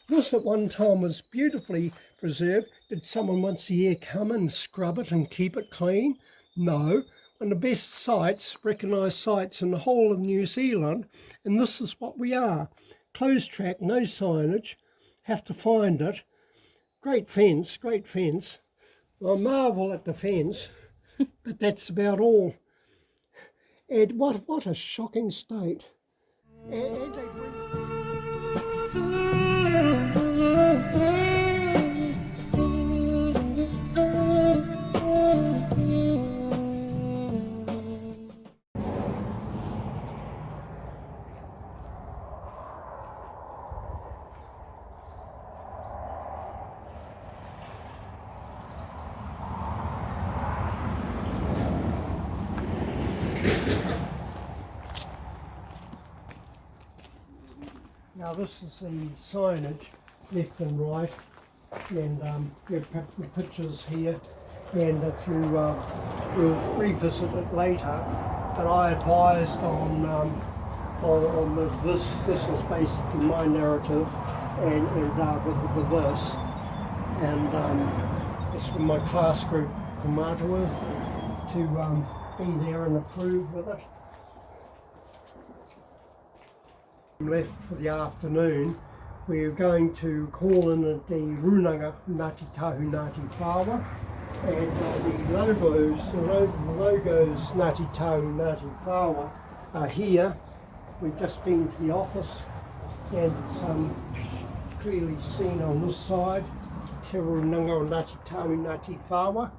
This at one time was beautifully preserved. Did someone once a year come and scrub it and keep it clean? No. One of the best sites, recognised sites in the whole of New Zealand, and this is what we are. Closed track, no signage, have to find it. Great fence, great fence. I marvel at the fence, but that's about all. Ed, what a shocking state. Now this is the signage, left and right, and we've put pictures here, and if you we'll revisit it later. But I advised on this. This is basically my narrative, and with this, and it's from my class group, Kumatua, to be there and approve with it. Left for the afternoon, we're going to call in at the Runanga Ngati Tahu Ngati Whaoa, and the logos Ngati Tahu Ngati Whaoa are here. We've just been to the office, and it's clearly seen on this side, Te Runanga Ngati Tahu Ngati Whaoa,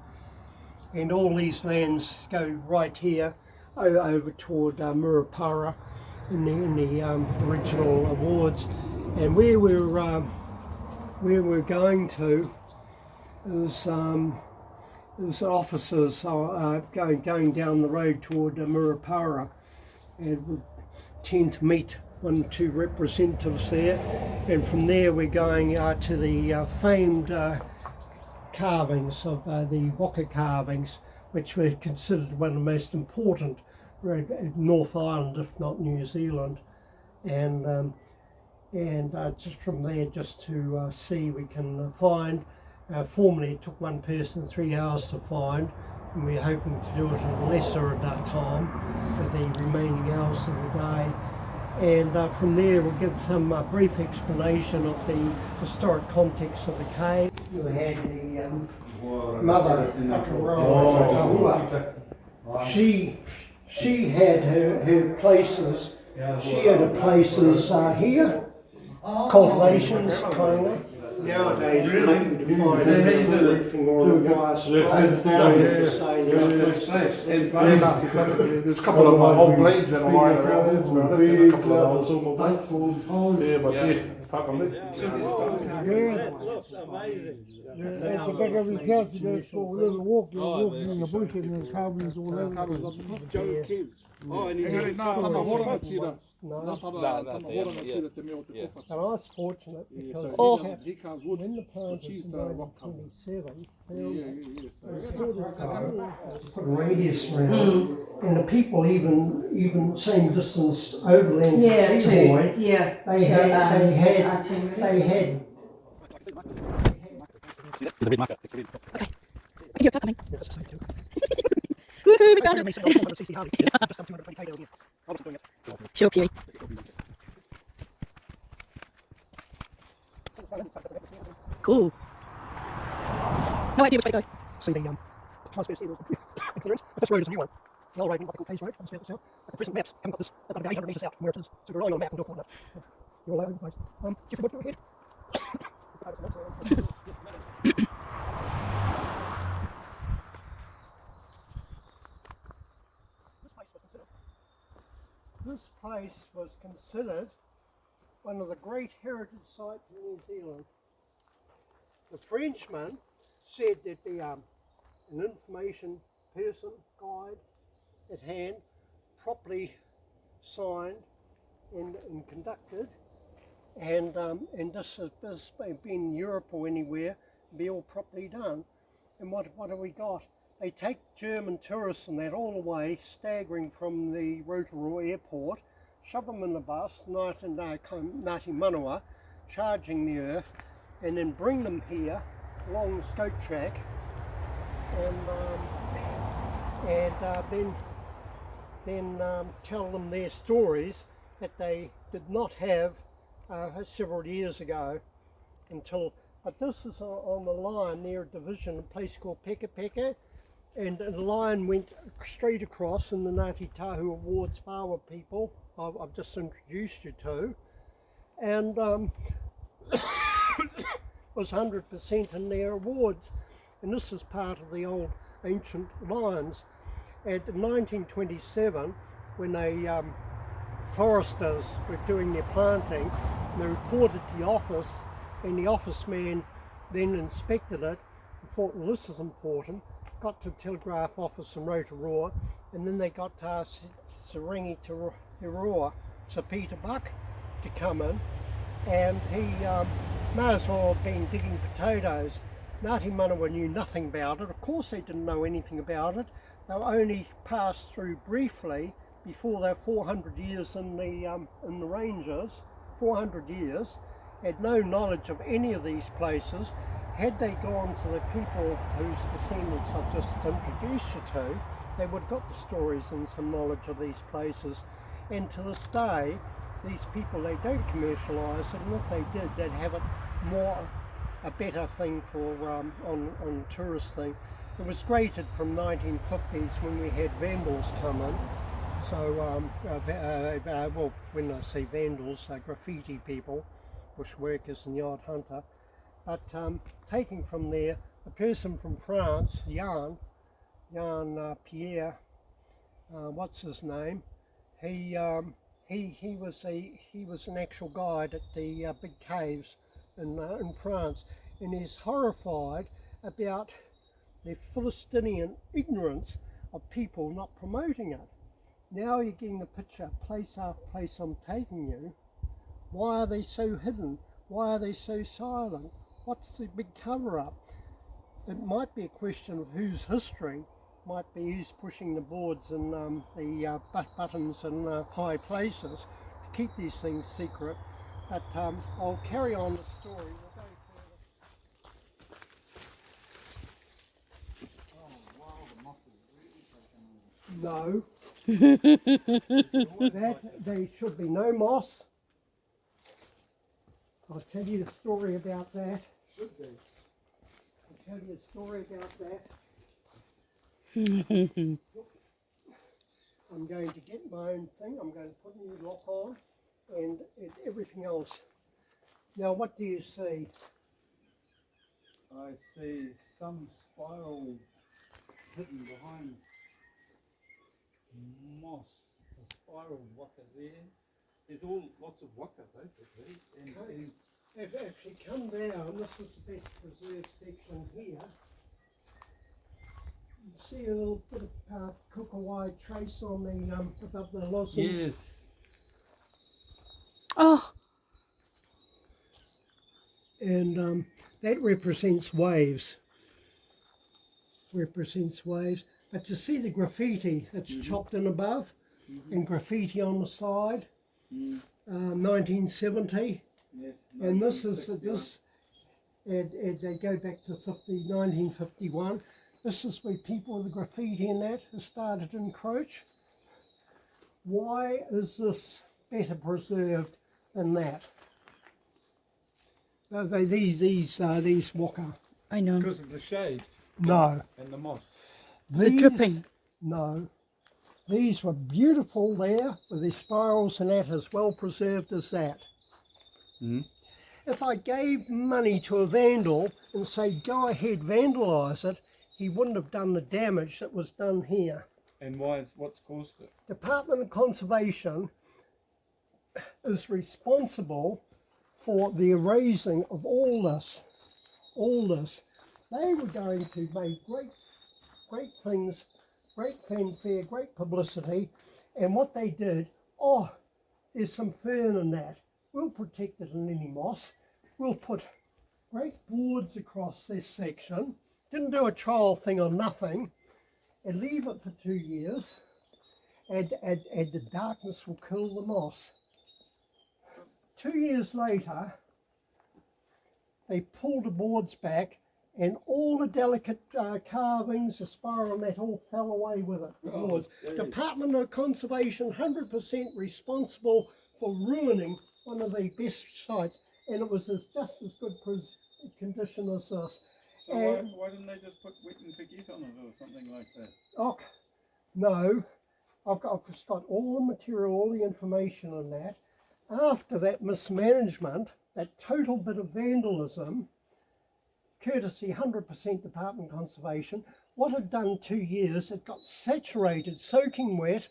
and all these lands go right here over toward Murupara in the original awards. And where we're going to is officers going down the road toward Murupara, and we tend to meet 1 or 2 representatives there, and from there we're going to the famed carvings of the Waka carvings, which were considered one of the most important North Island, if not New Zealand, and just from there, just to see we can find. Formerly it took one person 3 hours to find, and we're hoping to do it in lesser time for the remaining hours of the day. And from there we'll give some brief explanation of the historic context of the cave. You had the mother, Waka Rock-art. She had her places. She had her places here, cultivations, kind of. Nowadays, we're looking to find a roofing or a wire strip. There's a couple of old blades that are lying around there, to be honest, and a couple of old silver blades. Yeah, but yeah, fucking That looks amazing. At the back of his house, you go for a little walk, you're walking in the bush and there's carvings all over the place. Joe Kim. Oh, and he's And I was fortunate because he carves wood. when the plant She's was the rock carver. 1927, put a radius around, and the people even same distance overland to TeWhare, they had. There's a red marker. Okay. I can hear a car coming. Woohoo, we found it. Sure, Peary. Cool. No idea which way to go. See the transfer clearance. This road is a new one. The old road, what they call Phase Road, comes south. But the present maps haven't got this. They've got about 800 metres out from where it is. So we're relying on a map and do a coordinate. You're all over the place. Jeffrey Wood, go ahead. This place was considered one of the great heritage sites in New Zealand. The Frenchman said there'd be an information person, guide at hand, properly signed and conducted, and this being in Europe or anywhere, be all properly done. And what have we got? They take German tourists and that all the way, staggering from the Rotorua airport, shove them in the bus, Ngati Whaoa, charging the earth, and then bring them here along the stoke track, and then tell them their stories that they did not have several years ago until. But this is on the line near a division, a place called Peka Peka, and the line went straight across in the Ngati Tahu Awards Whaoa people I've just introduced you to, and was 100% in their awards, and this is part of the old ancient lines. And in 1927, when they foresters were doing their planting, and they reported to the office, and the office man then inspected it and thought, well, this is important, got to the telegraph office in Rotorua, and then they got Ngati Whaoa, Sir Peter Buck, to come in, and he may as well have been digging potatoes. Ngati Manawa knew nothing about it. Of course they didn't know anything about it. They were only passed through briefly before they were 400 years in the ranges, 400 years, had no knowledge of any of these places. Had they gone to the people whose descendants I've just introduced you to, they would have got the stories and some knowledge of these places. And to this day, these people, they don't commercialise it, and if they did, they'd have it a better thing for on tourist thing. It was graded from 1950s when we had vandals come in. So, well, when I say vandals, graffiti people, bush workers and yard hunter. But taking from there, a person from France, Jan Pierre, what's his name? He was an actual guide at the big caves in France, and he's horrified about the Philistinian ignorance of people not promoting it. Now you're getting the picture, place after place I'm taking you. Why are they so hidden? Why are they so silent? What's the big cover-up? It might be a question of whose history, might be who's pushing the boards and the buttons in high places to keep these things secret. But I'll carry on the story. We'll go further. No, that there should be no moss. I'll tell you the story about that. Should be. I'll tell you a story about that. I'm going to get my own thing. I'm going to put a new lock on and everything else. Now, what do you see? I see some spiral hidden behind moss. A spiral waka there. There's lots of waka basically. And if you come down, this is the best preserved section here. You see a little bit of kukawai trace on the above the lozenge. yes. Oh, And that represents waves. Represents waves. But you see the graffiti that's chopped in above, and graffiti on the side. 1970. Yes. And this is this. And they go back to 1951. This is where people with the graffiti and that have started to encroach. Why is this better preserved than that? These waka. I know. Because of the shade No. and the moss. The dripping. No. These were beautiful there with their spirals and that, as well preserved as that. If I gave money to a vandal and say, go ahead, vandalise it, he wouldn't have done the damage that was done here. And what's caused it? Department of Conservation is responsible for the erasing of all this. They were going to make great things, great fanfare, great publicity, and what they did, oh, there's some fern in that. We'll protect it in any moss. We'll put great boards across this section. Didn't do a trial thing or nothing, and leave it for 2 years, and the darkness will kill the moss. 2 years later, they pulled the boards back, and all the delicate carvings, the spiral and that all fell away with it. The boards. Department of Conservation, 100% responsible for ruining one of the best sites, and it was just as good condition as this. So why didn't they just put wet and forget on it or something like that? Oh, no, I've got all the material, all the information on that. After that mismanagement, that total bit of vandalism, courtesy 100% Department of Conservation, what had done 2 years, it got saturated, soaking wet,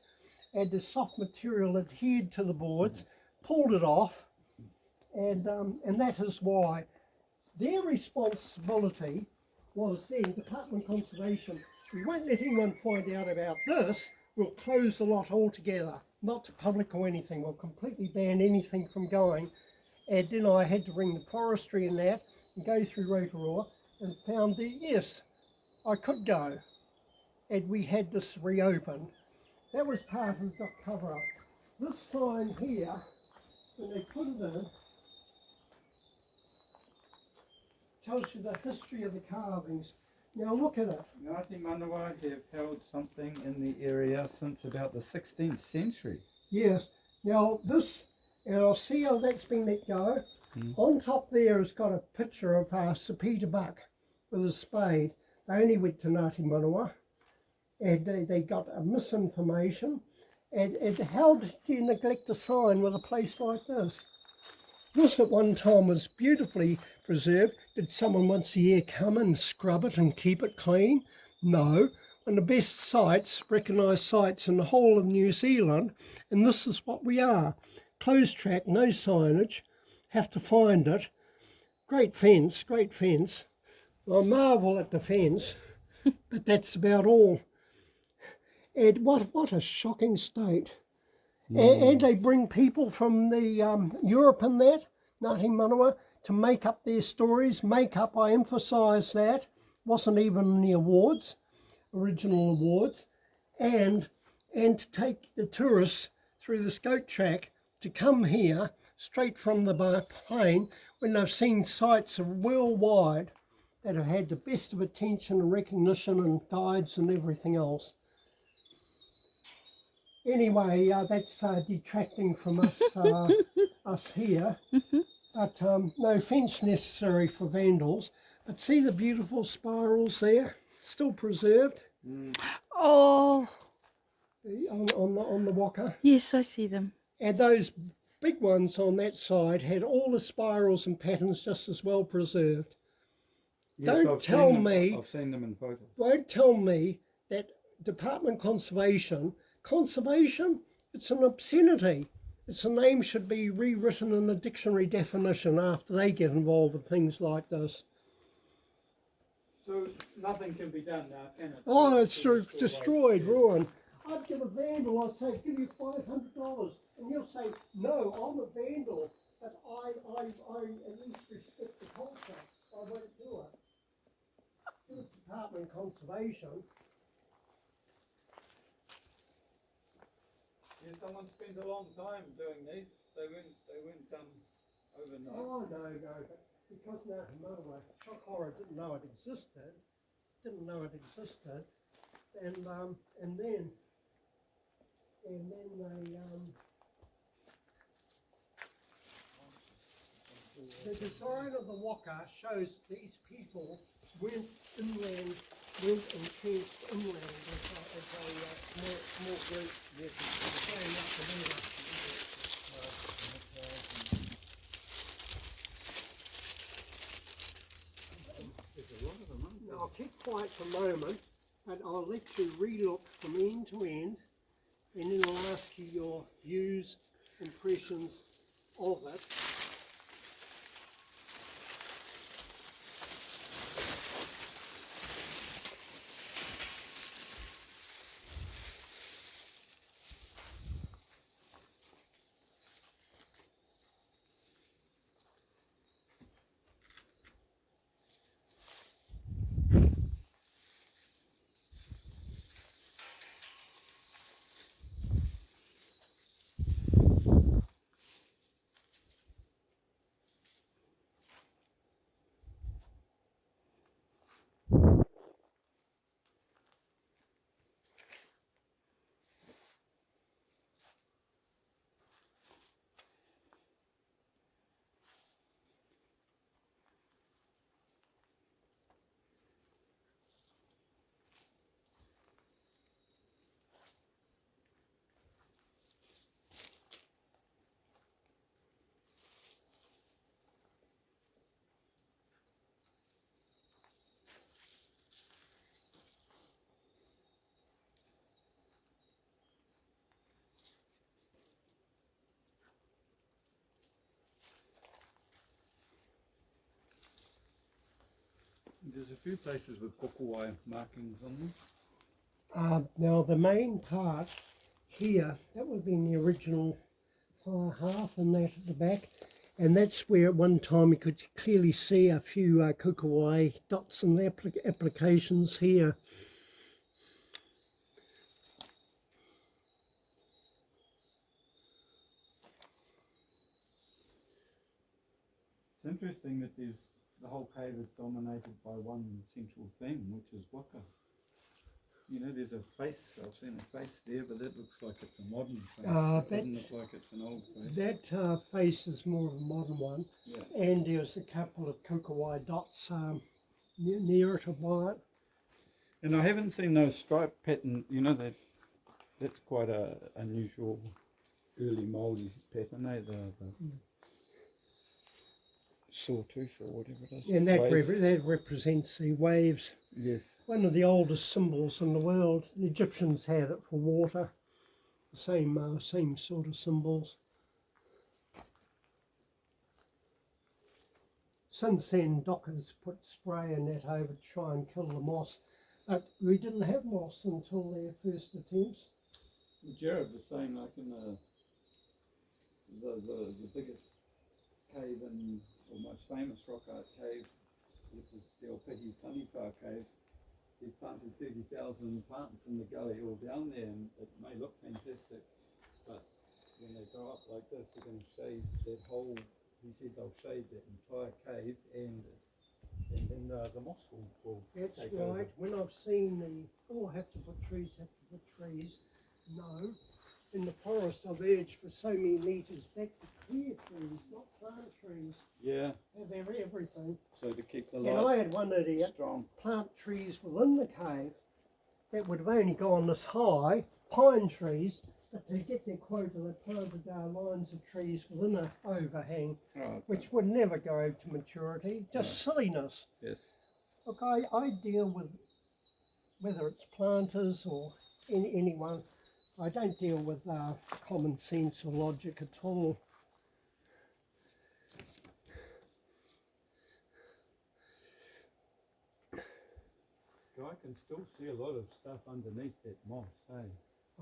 and the soft material adhered to the boards, pulled it off, and that is why their responsibility was then Department of Conservation. We won't let anyone find out about this. We'll close the lot altogether, not to public or anything. We'll completely ban anything from going. And then I had to ring the forestry and that and go through Rotorua and found that yes, I could go. And we had this reopened. That was part of the cover-up. This sign here, when they put it in, tells you the history of the carvings. Now look at it. Ngati Manawa have held something in the area since about the 16th century. Yes. Now this, and I'll see how that's been let go. On top there has got a picture of Sir Peter Buck with a spade. They only went to Ngati Manawa, and they got a misinformation. And how did you neglect a sign with a place like this? This at one time was beautifully preserved. Did someone once a year come and scrub it and keep it clean? No. One of the best sites, recognised sites in the whole of New Zealand, and this is what we are. Closed track, no signage, have to find it. Great fence, great fence. I marvel at the fence, but that's about all. And what a shocking state. And they bring people from the Europe and that, Ngati Manawa, to make up their stories. Make up, I emphasise that, wasn't even in the awards, original awards, and to take the tourists through the scope track to come here straight from the plane when they've seen sites worldwide that have had the best of attention and recognition and guides and everything else. Anyway, that's detracting from us, us here. But no fence necessary for vandals. But see the beautiful spirals there, still preserved. Oh, On the Waka. yes, I see them. And those big ones on that side had all the spirals and patterns just as well preserved. Yes, Don't tell me. I've seen them in photos. Don't tell me that Department of Conservation, it's an obscenity. Its name should be rewritten in a dictionary definition after they get involved with things like this. So nothing can be done now, can it? Oh, it's destroyed, ruined. I'd give a vandal, I'd say, give you $500. And he'll say, no, I'm a vandal, but I at least respect the culture. I won't do it. To the Department of Conservation. Yeah, someone spent a long time doing these. They weren't done overnight. Oh, no, but because Ngati Manawa, shock horror didn't know it existed, and then the design of the Waka shows these people went inland, went entrenched inland as a small group. Going up the river. Now I'll keep quiet for a moment, but I'll let you re-look from end to end, and then I'll ask you your views, impressions of it. There's a few places with kokowai markings on them. Now the main part here, that would have been the original fire half and that at the back. And that's where at one time you could clearly see a few kokowai dots and applications here. It's interesting that the whole cave is dominated by one central theme, which is waka. You know, there's a face, I've seen a face there, but that looks like it's a modern face. It doesn't look like it's an old face. That face is more of a modern one. Yeah. And there's a couple of kokowai dots near it by it. And I haven't seen those stripe pattern, you know, that's quite a unusual early Māori pattern, eh? The sawtooth or whatever it is. And that represents the waves. Yes. One of the oldest symbols in the world. The Egyptians had it for water. The same sort of symbols. Since then, dockers put spray and that over to try and kill the moss. But we didn't have moss until their first attempts. Jared was saying, like in the biggest cave and or most famous rock art cave, which is the Opihi Taniwha cave, they planted 30,000 plants in the gully all down there, and it may look fantastic, but when they grow up like this, they're going to shade that whole, he said they'll shade that entire cave, and then the moss will That's take right. over. When I've seen have to put trees, no. In the forest I've urged for so many metres back to clear trees, not plant trees. Yeah, Have everything. so to keep the And I light had one idiot strong. plant trees within the cave that would have only gone this high, pine trees, but to get their quota they planted lines of trees within an overhang, Oh, okay. which would never go to maturity. Just silliness. Yes. Look, I deal with, whether it's planters or anyone, I don't deal with common sense or logic at all. I can still see a lot of stuff underneath that moss, eh?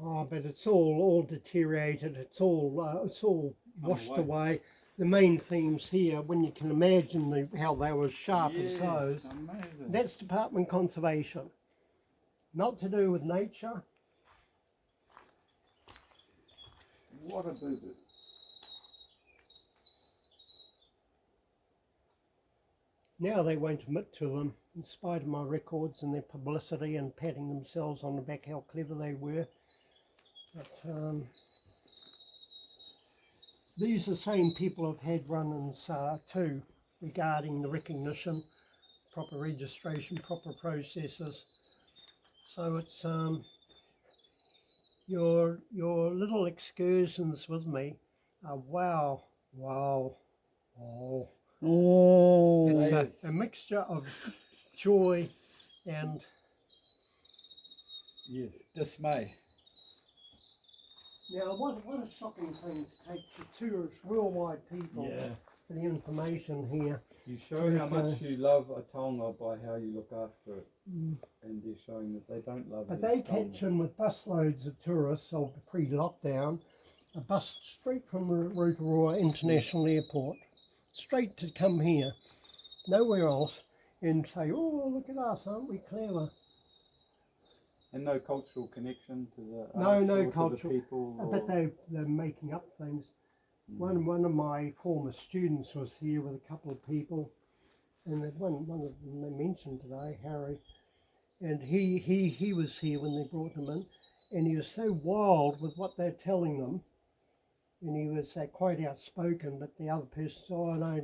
Oh, but it's all deteriorated. It's all washed away. The main themes here, when you can imagine how they were sharp as those. Amazing. That's Department Conservation. Not to do with nature. What a boo-boo. Now they won't admit to them, in spite of my records and their publicity and patting themselves on the back how clever they were. But these are the same people have had run-ins too, regarding the recognition, proper registration, proper processes. So it's your little excursions with me are wow. Oh, It's a mixture of joy and Yes, dismay. now what a shocking thing to take the tourists, worldwide people, for the information here. You show how much you love a taonga by how you look after it. And they're showing that they don't love But their they taonga. catch in with busloads of tourists of pre-lockdown, a bus straight from Rotorua International Airport, straight to come here, nowhere else, and say, oh, look at us, aren't we clever? And no cultural connection to the No, arts no or to cultural. the people. But they're making up things. One of my former students was here with a couple of people, and one of them they mentioned today, Harry, and he was here when they brought him in, and he was so wild with what they're telling them, and he was quite outspoken, but the other person said, oh no,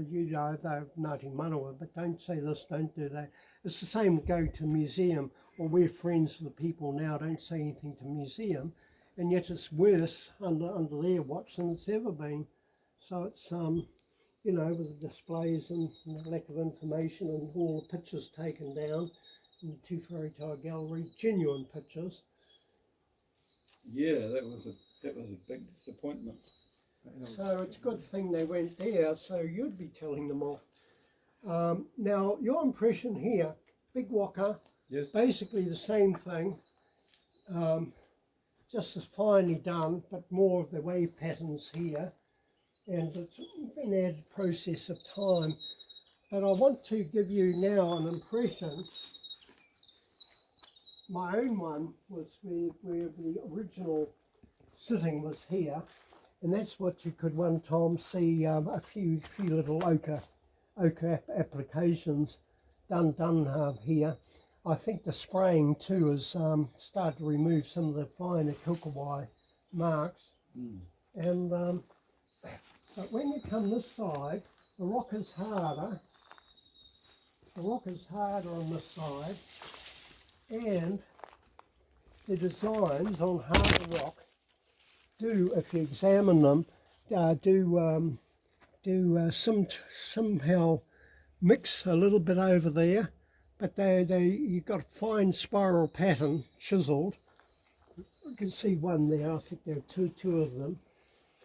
you know, they're Ngati Manawa, but don't say this, don't do that. It's the same with go to a museum, or we're friends with the people now, don't say anything to museum, and yet it's worse under their watch than it's ever been. So it's, you know, with the displays and the lack of information and all the pictures taken down in the TeWhare gallery, genuine pictures. Yeah, that was a big disappointment. So it's a good thing they went there, so you'd be telling them off. Now, your impression here, big waka, Yes. basically the same thing, just as finely done, but more of the wave patterns here, and it's an added process of time. But I want to give you now an impression. My own one was where the original sitting was here, and that's what you could one time see a few little ochre applications done here. I think the spraying too has started to remove some of the finer Kilkawai marks. And but when you come this side, the rock is harder. The rock is harder on this side, and the designs on harder rock do, if you examine them, somehow mix a little bit over there, but you've got a fine spiral pattern chiseled. You can see one there. I think there are two of them.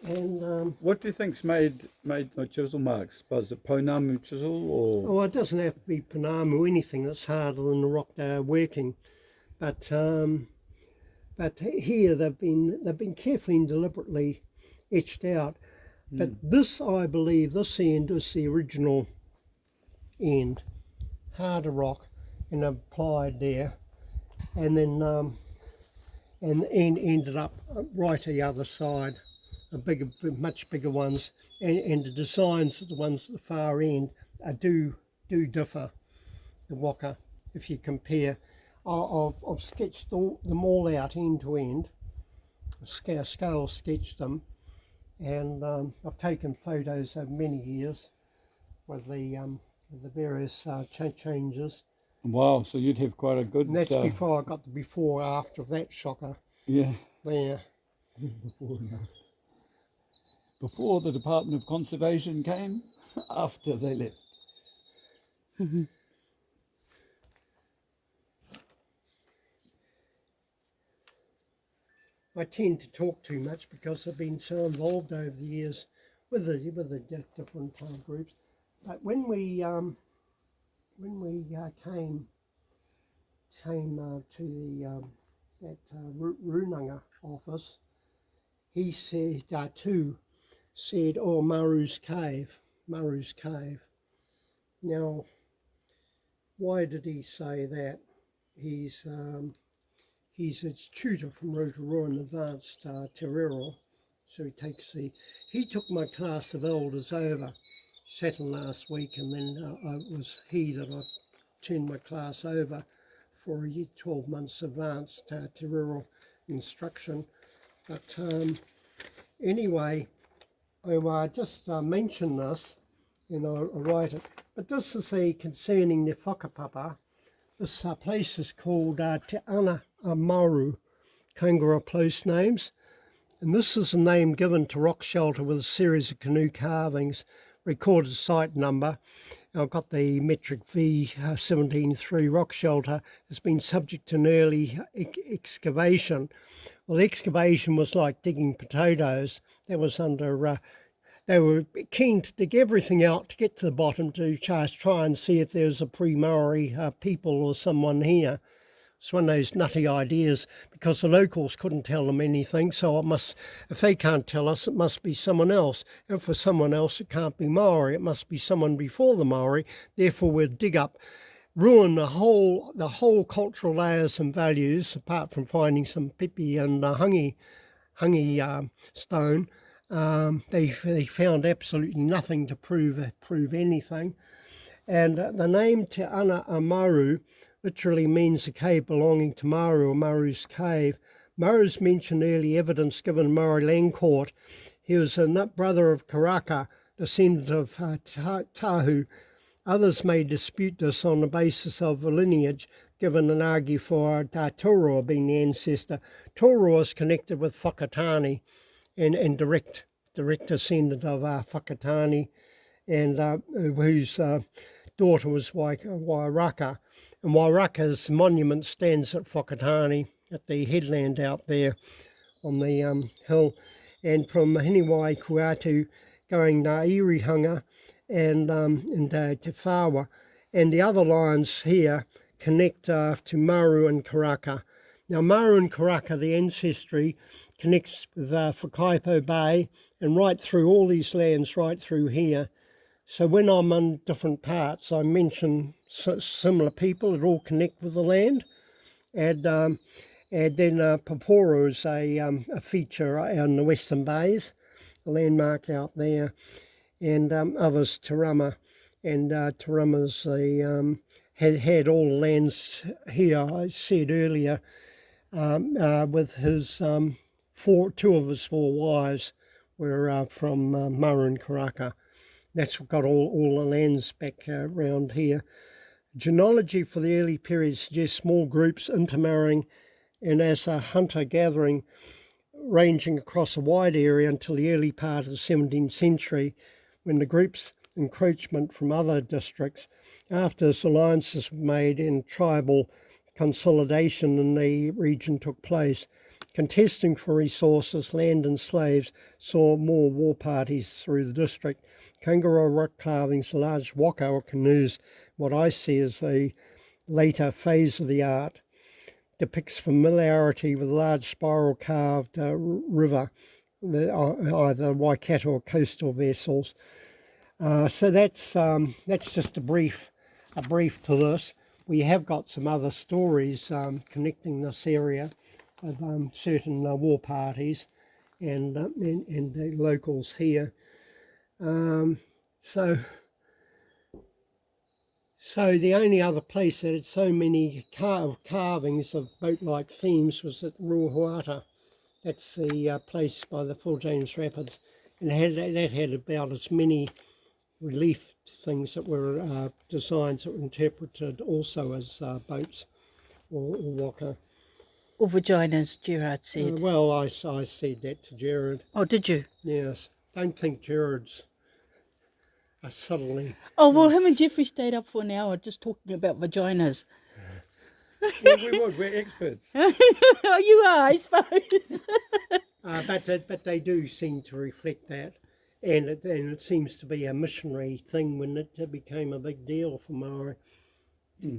And what do you think's made the chisel marks? Was it Pounamu chisel or? oh, it doesn't have to be Pounamu, anything that's harder than the rock they're working. But here they've been carefully and deliberately etched out. But this, I believe, this end is the original end, harder rock, and applied there, and then and the end ended up right to the other side, much bigger ones, and the designs of the ones at the far end do differ. The waka, if you compare. I've sketched them all out end to end, scale sketched them, and I've taken photos over many years with the various changes. Wow, so you'd have quite a good... And that's before I got the before after of that shocker. Yeah. There. Before the Department of Conservation came, after they left. I tend to talk too much because I've been so involved over the years with the different groups. But when we came to the that Runanga office, he said said, "Oh, Maru's Cave." Now, why did he say that? He's a tutor from Rotorua in Advanced TeWhare, so he took my class of elders over, sat in last week, and then it was he that I turned my class over for a year, 12 months advanced TeWhare instruction. But anyway, I just mentioned this, and I write it, but this is concerning the whakapapa. This place is called Te Ana Amaru, Kangaroo place names, and this is a name given to rock shelter with a series of canoe carvings, recorded site number. I've got the metric V 17.3 rock shelter. Has been subject to an early excavation. Well, the excavation was like digging potatoes. That was under... they were keen to dig everything out to get to the bottom to try and see if there's a pre-Maori people or someone here. It's one of those nutty ideas because the locals couldn't tell them anything, so if they can't tell us, it must be someone else. And for someone else, it can't be Maori, it must be someone before the Maori. Therefore, we'll dig up, ruin the whole cultural layers and values, apart from finding some pipi and hangi stone. They found absolutely nothing to prove anything. And the name Te Ana Amaru literally means a cave belonging to Maru, or Maru's cave. Maru's mentioned early evidence given Maori land court. He was a brother of Karaka, descendant of Tahu. Others may dispute this on the basis of the lineage, given and argue for Toroa being the ancestor. Toroa is connected with Whakatane and direct descendant of Whakatane, and whose daughter was Wairaka. And Wairaka's monument stands at Whakatane, at the headland out there on the hill. And from Hiniwai Kuatu going to Irihanga and Te Whaoa. And the other lines here connect to Maru and Karaka. Now Maru and Karaka, the ancestry, connects with Whakaipo Bay and right through all these lands, right through here. So when I'm on different parts, I mention similar people that all connect with the land. And then Paporo is a feature in the Western Bays, a landmark out there, and others, Tarama. And Tarama's had all the lands here, I said earlier, with his two of his four wives were from Murra and Karaka. That's what got all the lands back around here. Genealogy for the early period suggests small groups intermarrying and as a hunter-gathering ranging across a wide area until the early part of the 17th century, when the group's encroachment from other districts, after alliances were made and tribal consolidation in the region took place. Contesting for resources, land and slaves saw more war parties through the district. Kangaroo rock carvings, large waka or canoes, what I see as a later phase of the art, depicts familiarity with large spiral carved river, either Waikato or coastal vessels. So that's just a brief to this. We have got some other stories connecting this area of certain war parties and the locals here. So the only other place that had so many carvings of boat-like themes was at Ruahuata. That's the place by the Full James Rapids, and that had about as many relief things that were designs that were interpreted also as boats or waka. Or vaginas, Gerard said. Well, I said that to Gerard. Oh, did you? Yes. Don't think Gerard's subtly. Oh, well, him and Jeffrey stayed up for an hour just talking about vaginas. Well, we would. We're experts. Oh, you are, I suppose. But they do seem to reflect that. And it seems to be a missionary thing when it became a big deal for Maori.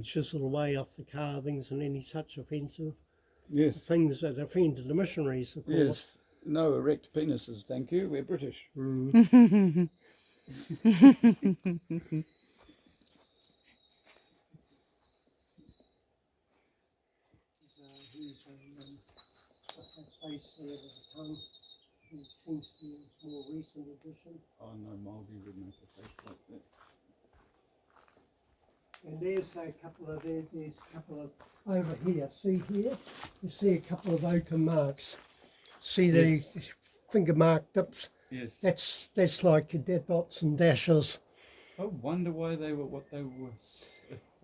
Chisel away off the carvings and any such offensive things that offended the missionaries, of course. Yes. No erect penises, thank you. We're British. What's that place there with the tongue? It seems to be a more recent addition. Oh no, Māori would make a face like that. And there's a couple of over here. See here, you see a couple of oaken marks. See the finger mark dips. Yes. That's like your dots and dashes. I wonder why they were what they were.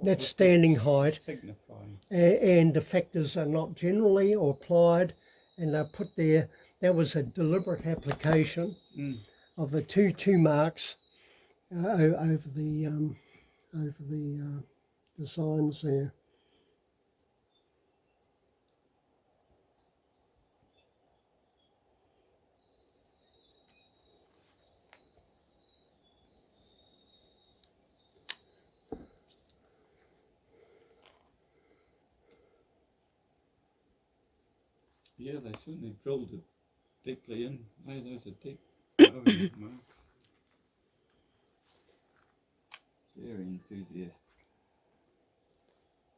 That's standing height. Signifying. And the factors are not generally or applied, and they're put there. That was a deliberate application of the two marks over the designs there. Yeah, they certainly drilled it deeply in. Hey, those are deep. Marks. Very enthusiastic.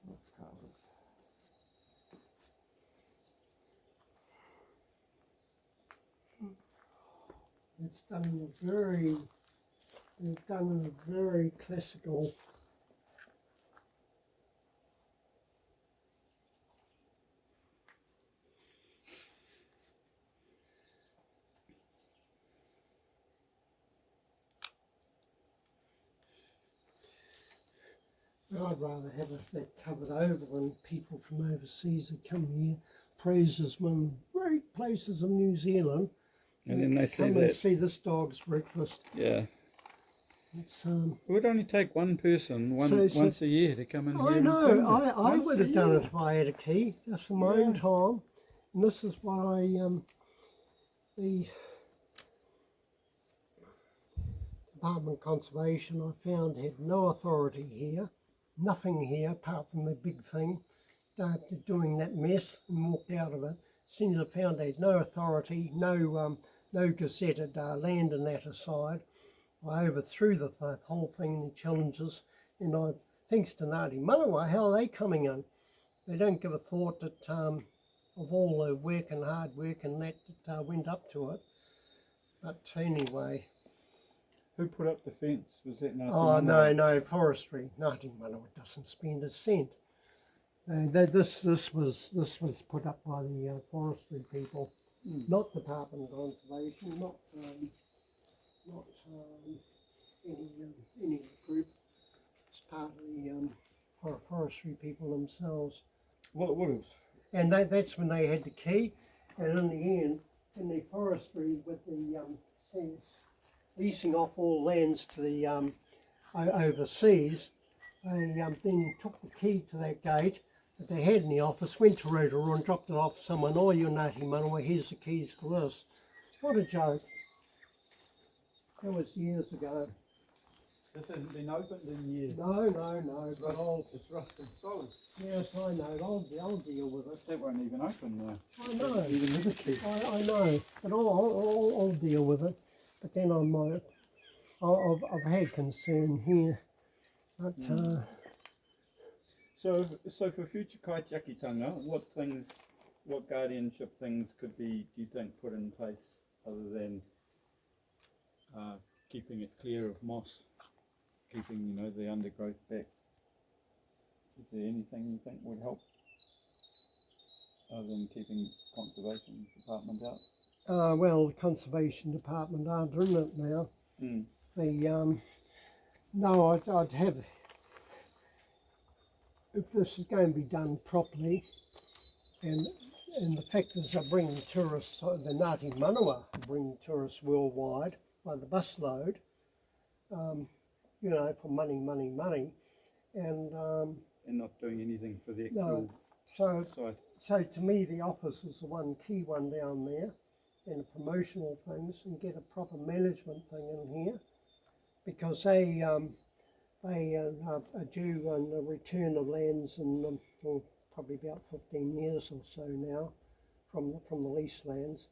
Rock carvers. It's done in a very classical. I'd rather have that covered over than people from overseas that come here, praises one of the great places of New Zealand. And then they say come that. and see this dog's breakfast. Yeah. It's, It would only take one person once a year to come in here. I know. And I would have done it if I had a key, just for my own time. And this is why the Department of Conservation, I found, had no authority here, nothing here apart from the big thing, doing that mess, and walked out of it. As soon as I found they had no authority, no gazetted land and that aside, I overthrew the whole thing and the challenges, and I, thanks to Ngati Manawa, how are they coming in? They don't give a thought that of all the work and hard work and that went up to it. But anyway. Who put up the fence? Was that Ngati Oh, Manawa? no, forestry. Ngati Manawa doesn't spend a cent. This was put up by the forestry people, not Department of Conservation, not any group. It's part of the forestry people themselves. What is? And that's when they had the key. And in the end, in the forestry with the leasing off all lands to the overseas, they then took the key to that gate that they had in the office, went to Rotorua and dropped it off to someone. Oh, you're Ngati Manawa, here's the keys for this. What a joke. That was years ago. This hasn't been opened in years. No, but It's rusted solid. yes, I know, I'll deal with it. That won't even open now. I know. Even with a key. I know, but I'll deal with it. But then I might. I've had concern here. But So for future kaitiakitanga, what guardianship things could be, do you think, put in place other than keeping it clear of moss, keeping the undergrowth back? Is there anything you think would help other than keeping conservation department out? well, the conservation department aren't in it now. No, I'd have. If this is going to be done properly, and the fact is they're bringing tourists, the Ngati Manawa are bringing tourists worldwide by the busload, for money, and not doing anything for the no. actual So, site. so to me, the office is the one key one down there, and the promotional things, and get a proper management thing in here, because they are due on the return of lands in probably about 15 years or so now from the lease lands.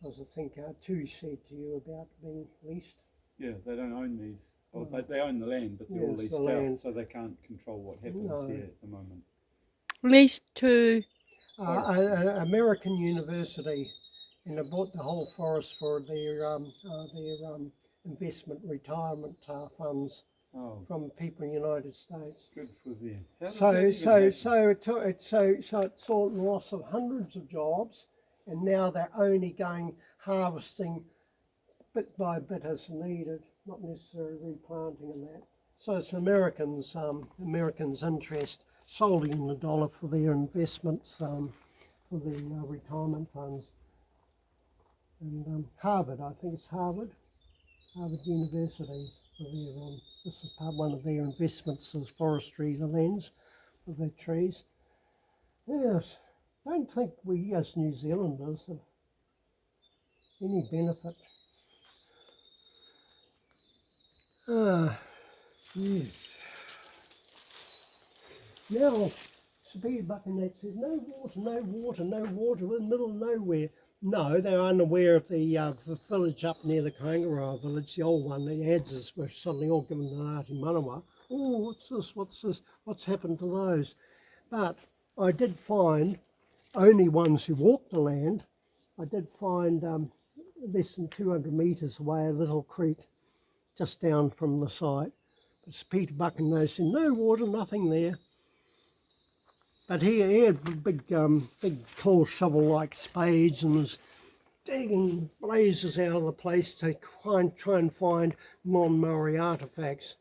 Because I think two said to you about being leased. Yeah, they don't own these. Well, they own the land, but they're all Yes, leased the out, land. so they can't control what happens No. here at the moment. Leased to An American university, and they bought the whole forest for their investment retirement funds Oh, from people in the United States. good for them. How does So that even happen? it saw the loss of hundreds of jobs, and now they're only going harvesting bit by bit as needed, not necessarily replanting and that. So it's Americans' interest solely in the dollar for their investments for the retirement funds. And Harvard, I think it's Harvard Universities for their this is one of their investments is forestry, the lands of their trees. Yes, I don't think we as New Zealanders have any benefit. Yes. Now, Sabine Buckingham says, no water in the middle of nowhere. No, they're unaware of the village up near the Kaingaroa village, the old one, the Addison, were suddenly all given to Ngati Manawa. Oh, what's this? What's happened to those? But I did find only ones who walked the land. I did find less than 200 metres away a little creek just down from the site. It's Peter Buckingham said, no water, nothing there. But he had big claw shovel-like spades and was digging blazes out of the place to try and find non-Maori artefacts,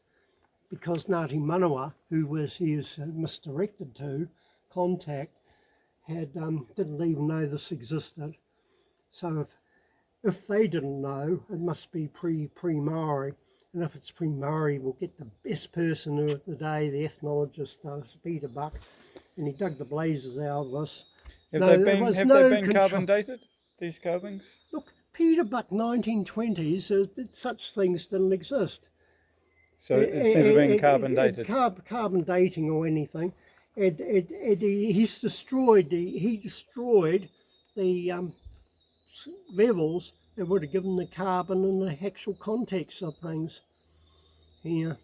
because Ngati Manawa, who he was misdirected to contact, didn't even know this existed. So if they didn't know, it must be pre-Maori. And if it's pre-Maori, we'll get the best person of the day, the ethnologist, Peter Buck, and he dug the blazes out of this. Have they been carbon dated, these carvings? Look, Peter Buck 1920s, such things didn't exist. So it's never been carbon dated. Carbon dating or anything. He destroyed the levels that would have given the carbon and the actual context of things here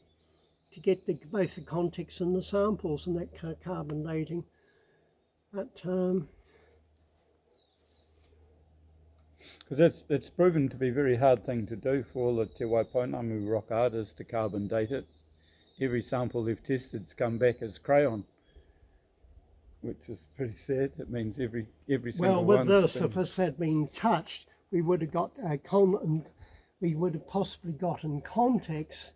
to get both the context and the samples and that carbon dating. But because it's proven to be a very hard thing to do for all the Te Whaitaima rock artists to carbon date it. Every sample they've tested's come back as crayon, which is pretty sad. It means every single well, with one's this, if this had been touched, we would have got we would have possibly got in context,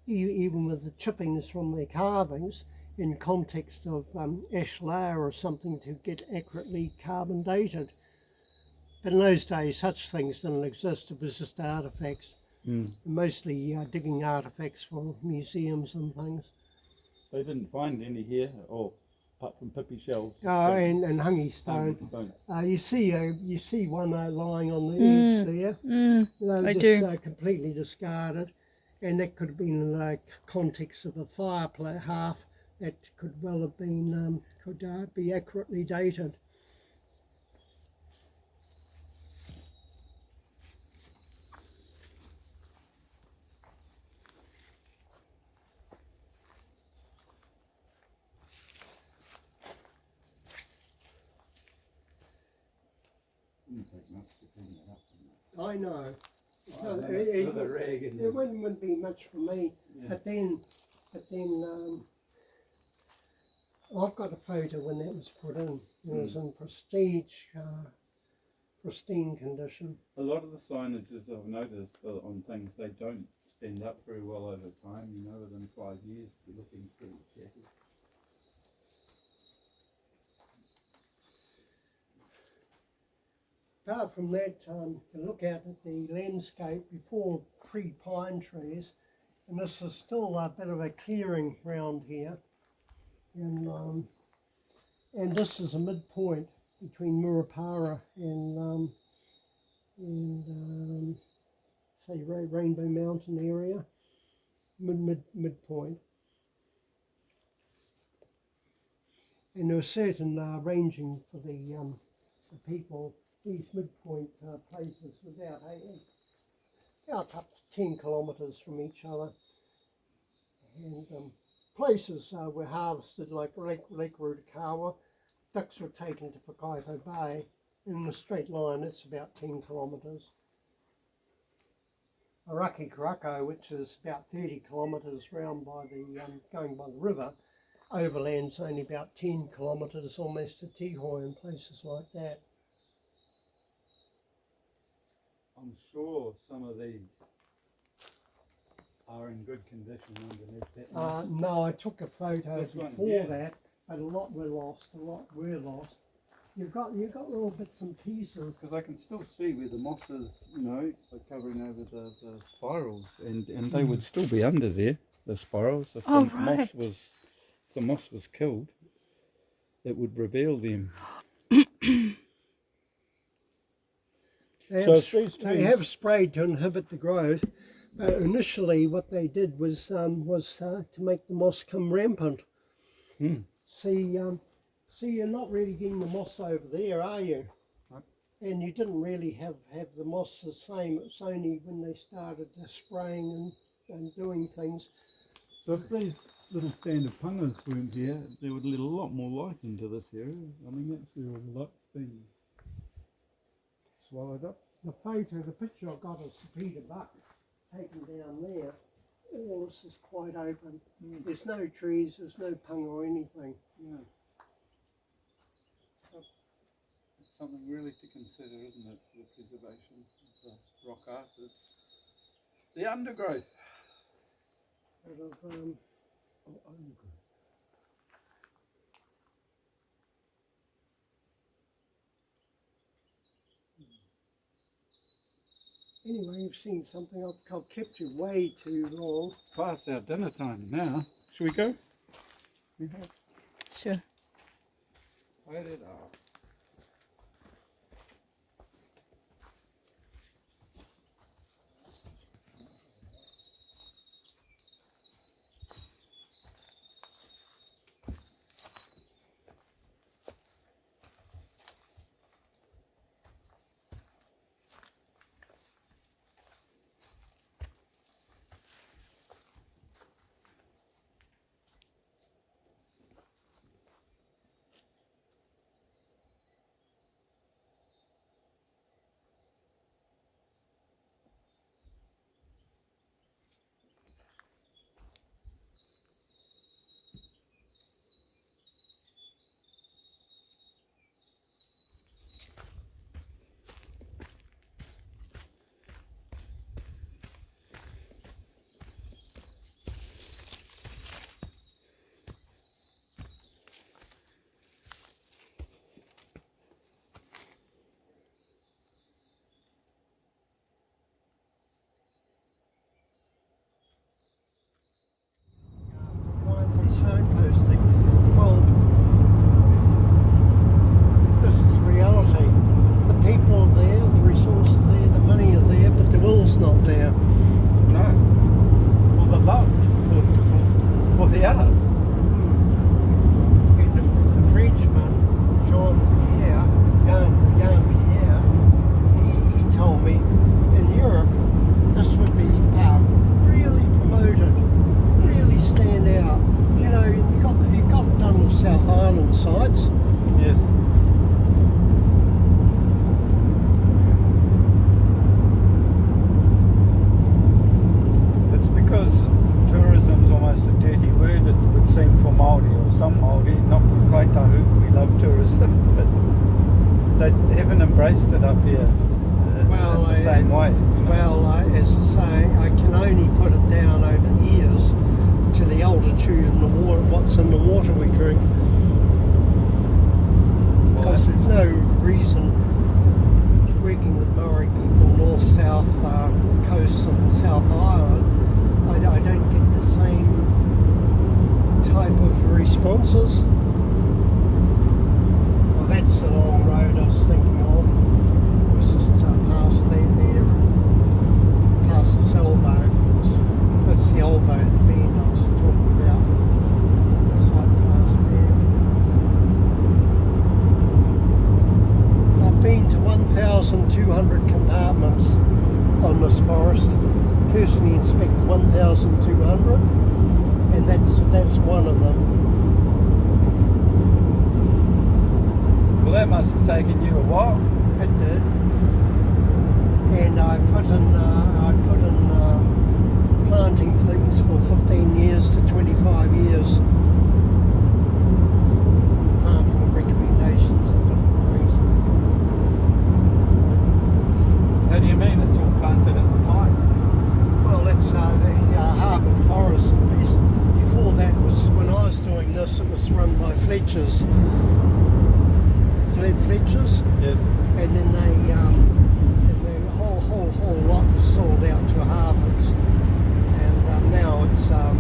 even with the chippings from their carvings, in context of ashlar or something to get accurately carbon dated. But in those days, such things didn't exist. It was just artefacts, mostly digging artefacts for museums and things. They didn't find any here, apart from pippy shells. Oh, and hungy stone. You see one lying on the eaves there. I They're do. just completely discarded, and that could have been in the context of a fireplace half. That could well have been be accurately dated. I know. It wouldn't be much for me. Yeah. But then I've got a photo when that was put in. It was in pristine condition. A lot of the signages I've noticed on things, they don't stand up very well over time. You know, within 5 years, you're looking pretty shabby. Apart from that, you look out at the landscape before pre-pine trees, and this is still a bit of a clearing round here, and this is a midpoint between Murupara and say Rainbow Mountain area, midpoint, and there was certain ranging for the people. These midpoint places without up to 10 kilometres from each other, and places were harvested like Lake Rutakawa. Ducks were taken to Whakaipo Bay, and in a straight line it's about 10 kilometres. Araki Karako, which is about 30 kilometres round by the going by the river, overland's only about 10 kilometres almost to TeWhare and places like that. I'm sure some of these are in good condition underneath that. No, I took a photo This one, before yeah. that, but a lot were lost. You've got little bits and pieces. Because I can still see where the moss is, you know, like covering over the spirals, and they would still be under there, the spirals. If the moss was killed, it would reveal them. They have sprayed to inhibit the growth. Initially, what they did was to make the moss come rampant. See, you're not really getting the moss over there, are you? No. And you didn't really have the moss the same. It's only when they started spraying and doing things. So if these little standard pungas weren't here, they would let a lot more light into this area. I mean, that's where all the light's been swallowed up. The picture I got of Peter Buck taken down there, all this is quite open. There's no trees, there's no pung or anything. Yeah. So it's something really to consider, isn't it, for the preservation of the rock art, is the undergrowth. Undergrowth. Anyway, you've seen something. I've kept you way too long. Past our dinner time now. Shall we go? Sure. Wait it up. signposting. Well, this is reality. The people are there, the resources are there, the money are there, but the will's not there. No. Or the love for the art. And the Frenchman, Jean Pierre, he told me in Europe this would be really promoted, really stand out. You know, you got it done with South Island sites. Yes. It's because tourism's almost a dirty word, it would seem, for Māori, or some Māori, not for Ngati Tahu. We love tourism, but they haven't embraced it up here in the same way. You know? Well, as I say, I can only put it down over the years to the altitude and the water, what's in the water we drink. Because there's no reason working with Maori people, north, south, coast and South Island, I don't get the same type of responses. Well, that's the long road I was thinking of. It was just past there, past this elbow. That's the elbow, the bend I was talking about. The site past there. I've been to 1,200 compartments on this forest. Personally inspected 1,200, and that's one of them. Well, that must have taken you a while. It did, and I put in planting things for 15 years to 25 years. Planting recommendations and different things. How do you mean it's all planted at the time? Well, it's the Harbour Forest piece. Before that was, when I was doing this, it was run by Fletcher's. Fletcher's. Yes. And then and the whole lot was sold out to Harvard's. And now it's a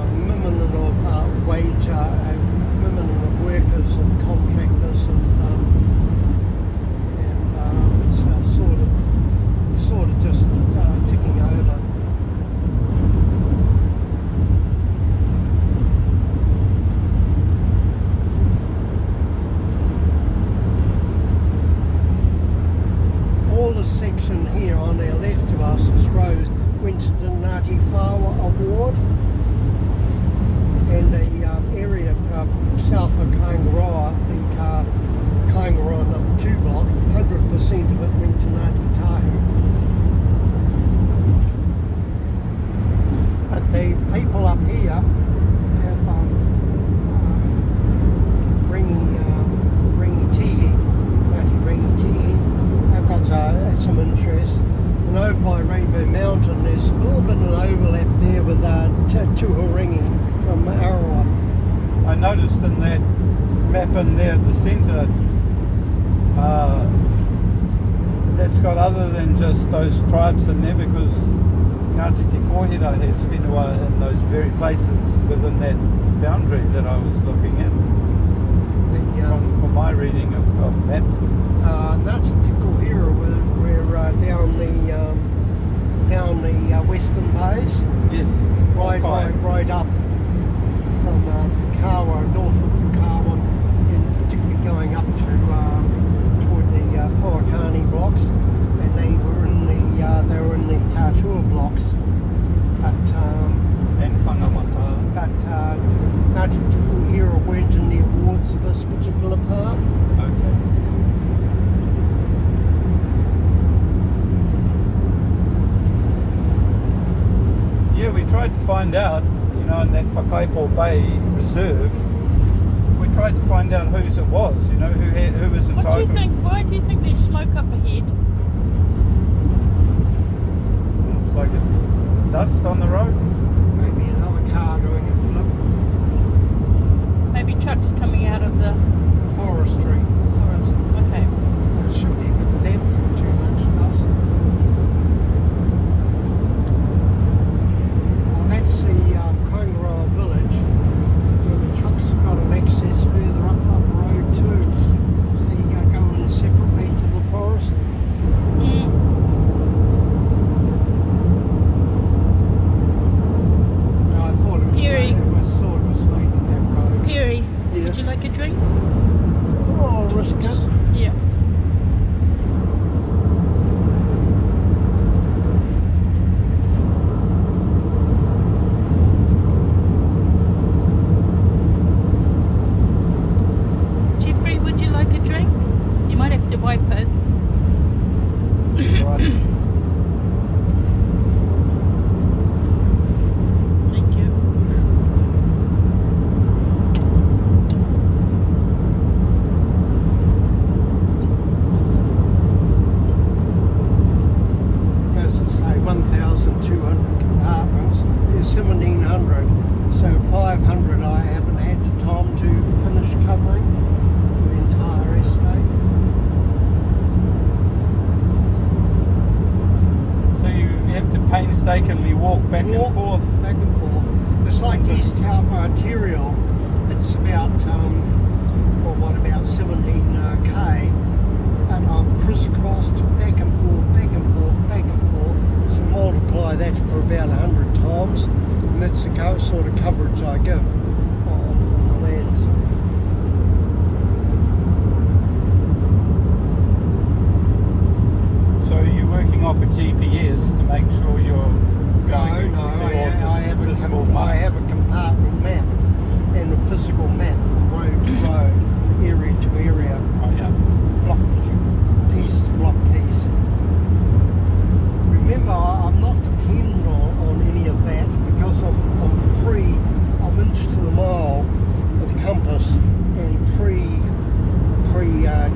minimum of wage, minimum of workers and contractors, and it's sort of just ticking over. All the section here on our left of us, this road, went to the Ngati Whaoa Award, and the area south of Kaingaroa, the Kaingaroa number 2 block, 100% of it went to Ngati Tahu. But the people up here have ringi tihi, Ngati ringi tihi. They've got some interest. And over by Rainbow Mountain, there's a little bit of an overlap there with TeWhare from Arawa. I noticed in that map in there at the centre, that's got other than just those tribes in there, because Ngati Tahu has whenua in those very places within that boundary that I was looking at. From my reading of maps. Ngati Tahu we're down the western bays. Yes. Right up from Pikawa, north of Pikawa, and particularly going up to toward the Powakani blocks, and they were in the Tatua blocks. But And Whangamata. Ngati Tahu weren't in the awards of this particular part. Okay. Yeah, we tried to find out, in that Whakaipo Bay Reserve, we tried to find out whose it was, who was entitled. What do you think? Why do you think there's smoke up ahead? Looks like it's dust on the road. Maybe another car doing a flip. Maybe trucks coming out of the Forestry. forest. Okay. It should be a bit damp from too much dust. Well, that's the Kaingaroa village. drink? Oh, risk it. Yeah. Jeffrey, would you like a drink? You might have to wipe it. Right. Thank you. As I say, 1,200 compartments. There's 1,700. So 500 I haven't had the time to finish covering for the entire estate. So you have to painstakingly walk back and forth. Back and forth. It's like East Taupo arterial. It's about, well, what, about 17k. And I've crisscrossed back and forth, back and forth, back and forth. So multiply that for about 100 times. And that's the sort of coverage I give on the lands. So you're working off a GPS to make sure you're going No, to I have visible I have a compartment map and a physical map from road to road, area to area, Oh yeah. block piece to block piece. Remember, I'm not dependent on any of that because I'm inch to the mile with compass and pre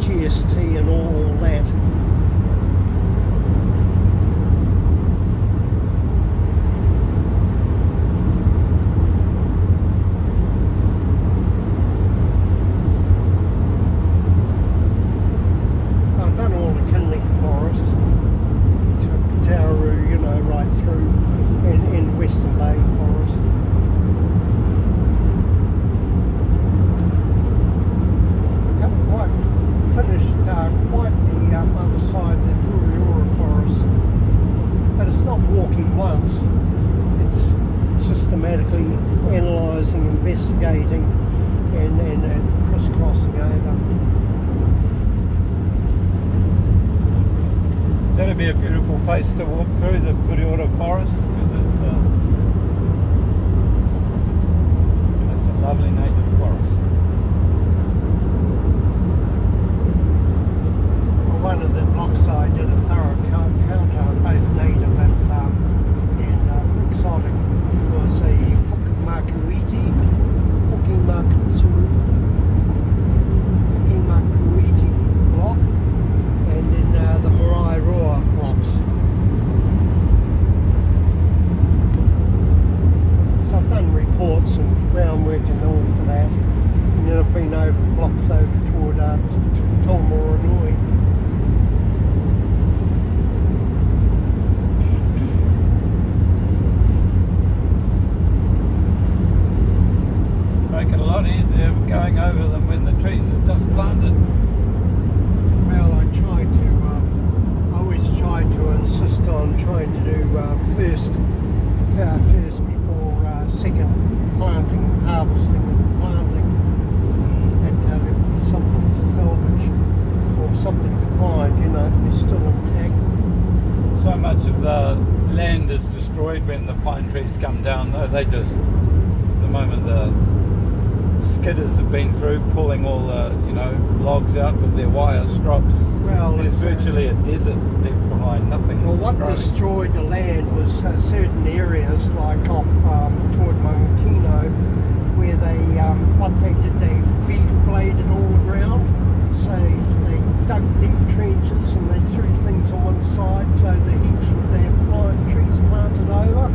GST and all that. I've done all the Kinley forests to Tauru, you know, right through, and Western Bay forest. Haven't quite finished quite the other side of the Turiora forest, but it's not walking once, it's systematically analysing, investigating and crisscrossing over. That'd be a beautiful place to walk through, the Puriora forest, because it's a lovely native forest. Well, one of the blocks I did a thorough count on both native and exotic was a Pukimakuiti block, and then the Marae Roa blocks. So I've done reports and groundwork and all for that, and then I've been over blocks over toward Tolmoranui. Make it a lot easier going over them when the trees are just planted. Well, I always try to insist on trying to do first before second planting, harvesting and planting. And there would be something to salvage or something to find, you know, it's still intact. So much of the land is destroyed when the pine trees come down, though. They just, the moment the skidders have been through, pulling all the, logs out with their wire strops, Well, there's virtually a desert left behind, nothing. Well, what growing. destroyed the land was certain areas like off toward Mangakino, where they feed bladed all around. So they dug deep trenches and they threw things on one side so the heaps would have pine trees planted over,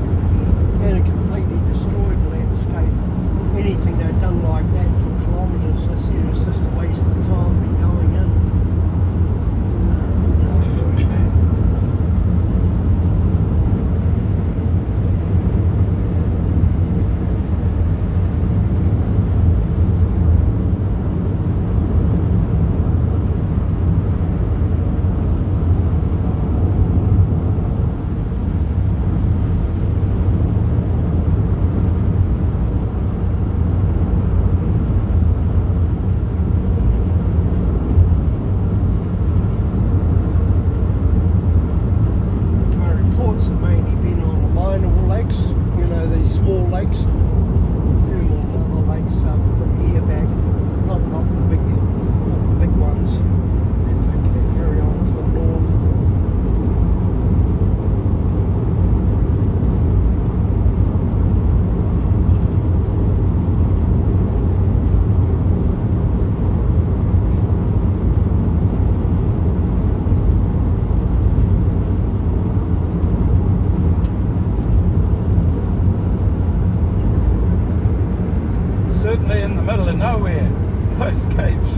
and it completely destroyed the landscape. Anything they'd done like that for kilometres, I said it was just a waste of time be going in. certainly in the middle of nowhere. Those caves.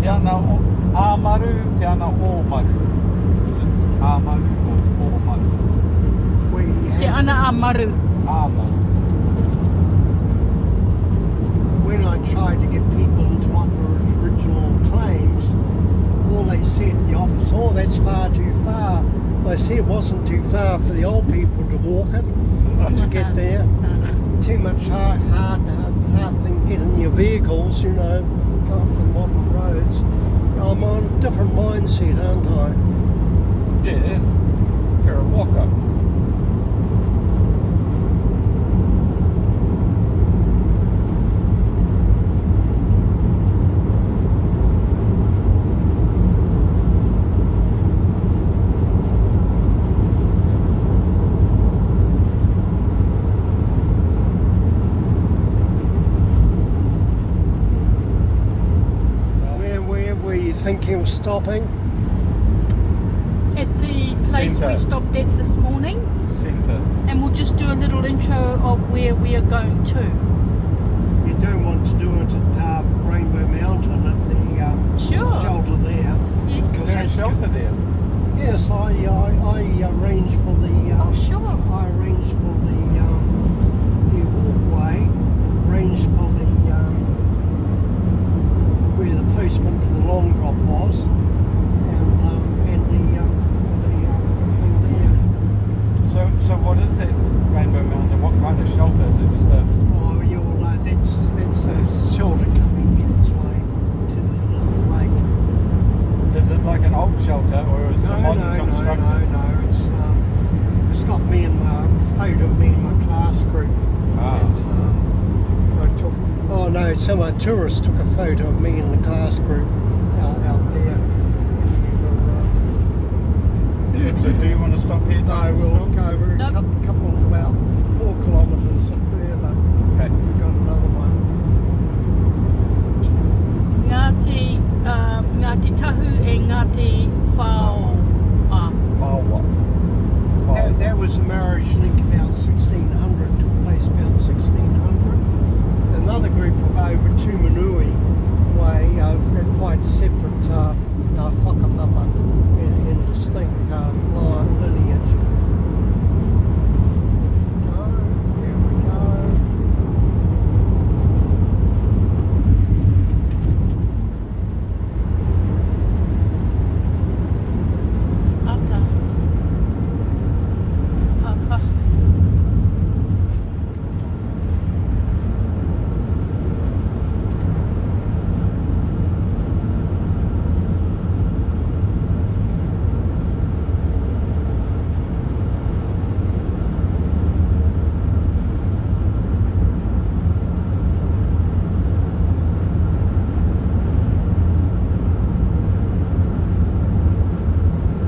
Te ana āmaru, te ana ōmaru. Is it āmaru or ōmaru? Te ana amaru. Āmaru. When I tried to get people into Opera's original claims, all they said, the office, oh, that's far too far. I said it wasn't too far for the old people to walk it, to get there. Too much hard thing getting your vehicles, you know, up the modern roads. I'm on a different mindset, aren't I? Yes, you're a walker. Where were you thinking of stopping? At the place we Centre. stopped at this morning, Centre. and we'll just do a little intro of where we are going to. You don't want to do it at Rainbow Mountain at the Sure. shelter there. Yes. Because There's a that's shelter there. Yes, I arranged for the. Oh, sure. I arranged for the walkway, arranged for the where the postman for the long drop was, and the thing there. So what is that Rainbow Mountain? What kind of shelter? Is it just a... Oh, you'll that's a shelter coming through its way to the little lake. Is it like an old shelter or is it a modern construction? No. It's got me in the photo of me in my class group. Ah. I took. Oh no, some tourists took a photo of me in the class group out there. So do you want to stop here? No, we'll go over a Nope. couple about 4 kilometres further. Okay. We've got another one. Ngati Tahu e Ngati Whaoa. Whaoa. That was the marriage link about 1600, took place about 1600. Another group of over Tumanui way, they're quite separate whakapapa and distinct lineage. There we go. Ata. Papa.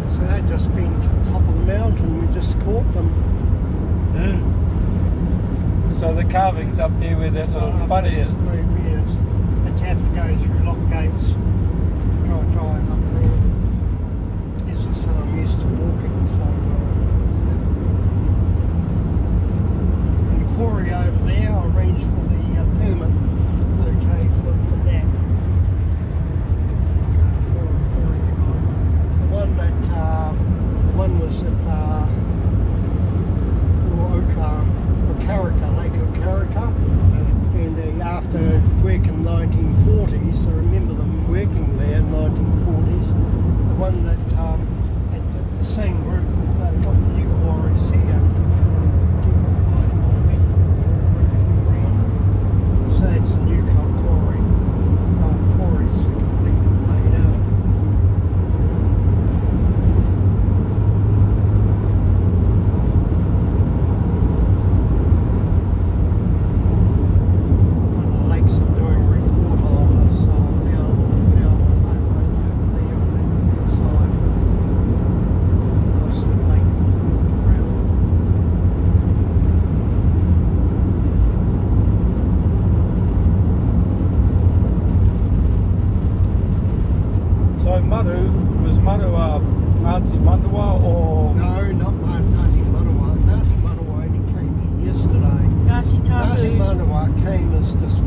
So they'd just been to the top of the mountain, we just caught them. So the carving's up there where that little fuddy is. Yes. They'd have to go through lock gates, drive up there. He's just used to walking, so. And the quarry over there, I arranged for the permit, okay, for that. The one was at Okaraka, Lake Okaraka, and after working 1940s, I remember them working there in 1940s. The one that at the same group, they've got new quarries here. So that's a new quarry. Quarries completely laid out. One of the lakes I'm doing a report on is down over there on that side. Close to the lake around. So Maru, was Maru Ngati Whaoa or... No, not Ngati Whaoa. Ngati Whaoa only came in yesterday. Ngati Ngati Tahu. Whaoa came as just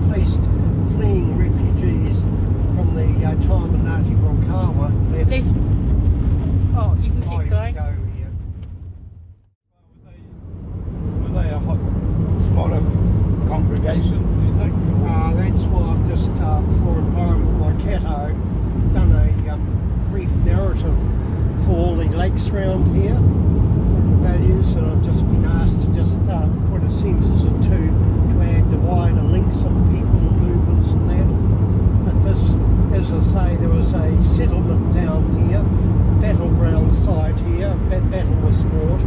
around here, and the values, and I've just been asked to just put a sentence or two to add the wider links of people and movements and that. But this, as I say, there was a settlement down here, battleground site here, battle was fought,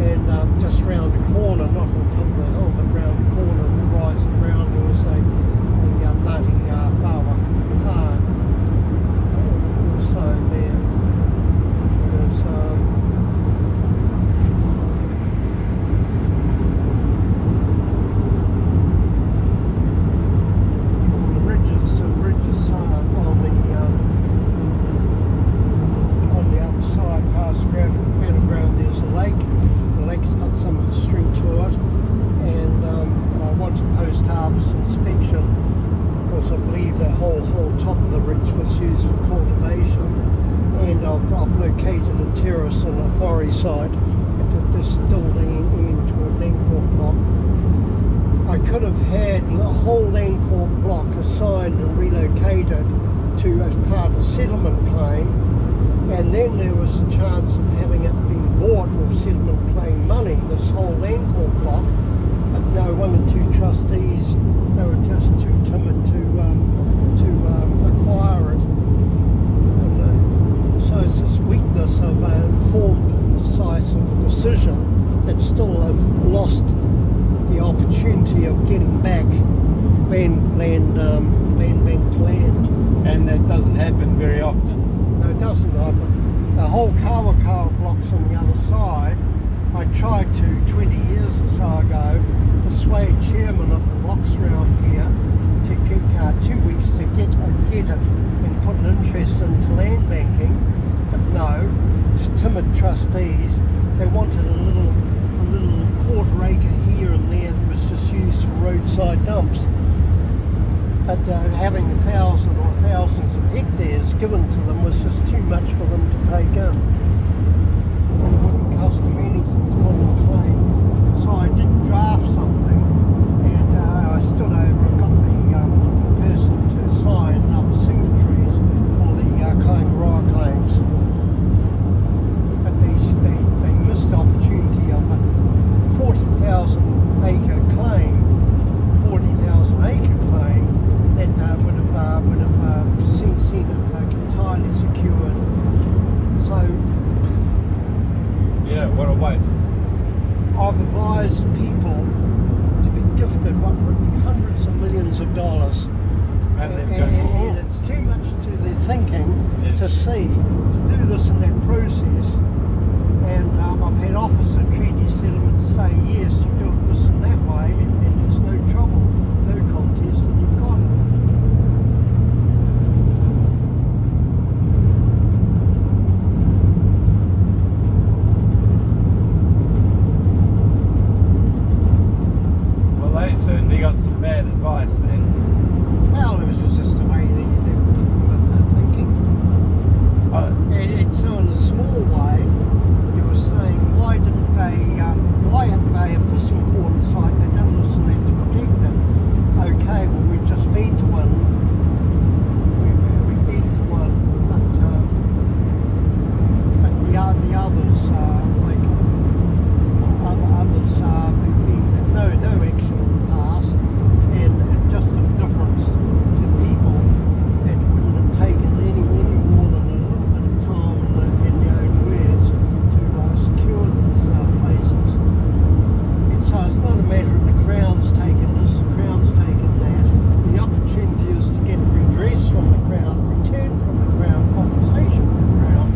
and just round the corner, not on top of the hill, but round the corner and rising around, there was a Ngati Whaoa park. Also there's ridges on the other side, past battleground. There's a lake. The lake's got some of the street to it, and I want a post-harvest inspection because I believe the whole top of the ridge was used for cultivation, and I've located a terrace and a forest site at this still end to a Landcorp block. I could have had the whole Landcorp block assigned and relocated to as part of the settlement claim, and then there was a chance of having it being bought with settlement claim money, this whole Landcorp block. But no, one and two trustees, they were just too timid to acquire it. And so it's this weakness of an informed and decisive decision that still have lost the opportunity of getting back land banked land. And that doesn't happen very often. No, it doesn't happen. The whole Kawa blocks on the other side, I tried to 20 years or so ago persuade chairman of the blocks around here to get 2 weeks to get it and put an interest into land banking, but no, it's timid trustees. They wanted a little quarter acre here and there that was just used for roadside dumps. But having 1,000 or thousands of hectares given to them was just too much for them to take in. And it wouldn't cost them anything to put in claim. So I did draft something, and I stood over and got the person to sign other signatories for the Kaingaroa claims. But they missed the opportunity of a 40,000 acre claim, 40,000 acre claim that would have seen it entirely secured. So Yeah, what a waste. I've advised people to be gifted what would be hundreds of millions of dollars, And and it's too much to their thinking to see, to do this in that process. And I've had officer treaty settlements say, yes, you do it this and that way, and there's no trouble, no contest, and you've got it. Well, they certainly got some bad advice then. Well, it was just the way they were thinking. And so in a small way, it was saying, why haven't they, if this important site, they didn't listen to protect it? Okay, well, we've just been to one. We've been to one, but the others, like others, no action passed, and just a difference to people that wouldn't have taken any more than a little bit of time in their own words to secure these places. And so it's not a matter of the Crown's taken this, the Crown's taken that. The opportunity is to get redress from the Crown, return from the Crown, compensation from the Crown.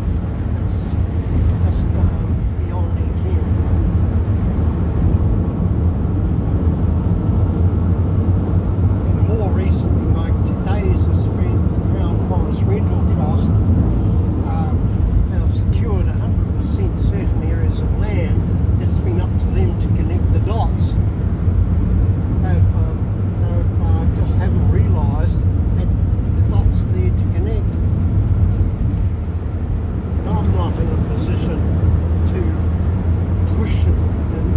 It's just beyond their ken. And more recently, Mike, today's has been the Crown Forest Rental Trust have secured 100% certain areas of land. It's been up to them to connect the dots. They've just haven't realised that the dots are there to connect. And I'm not in a position to push it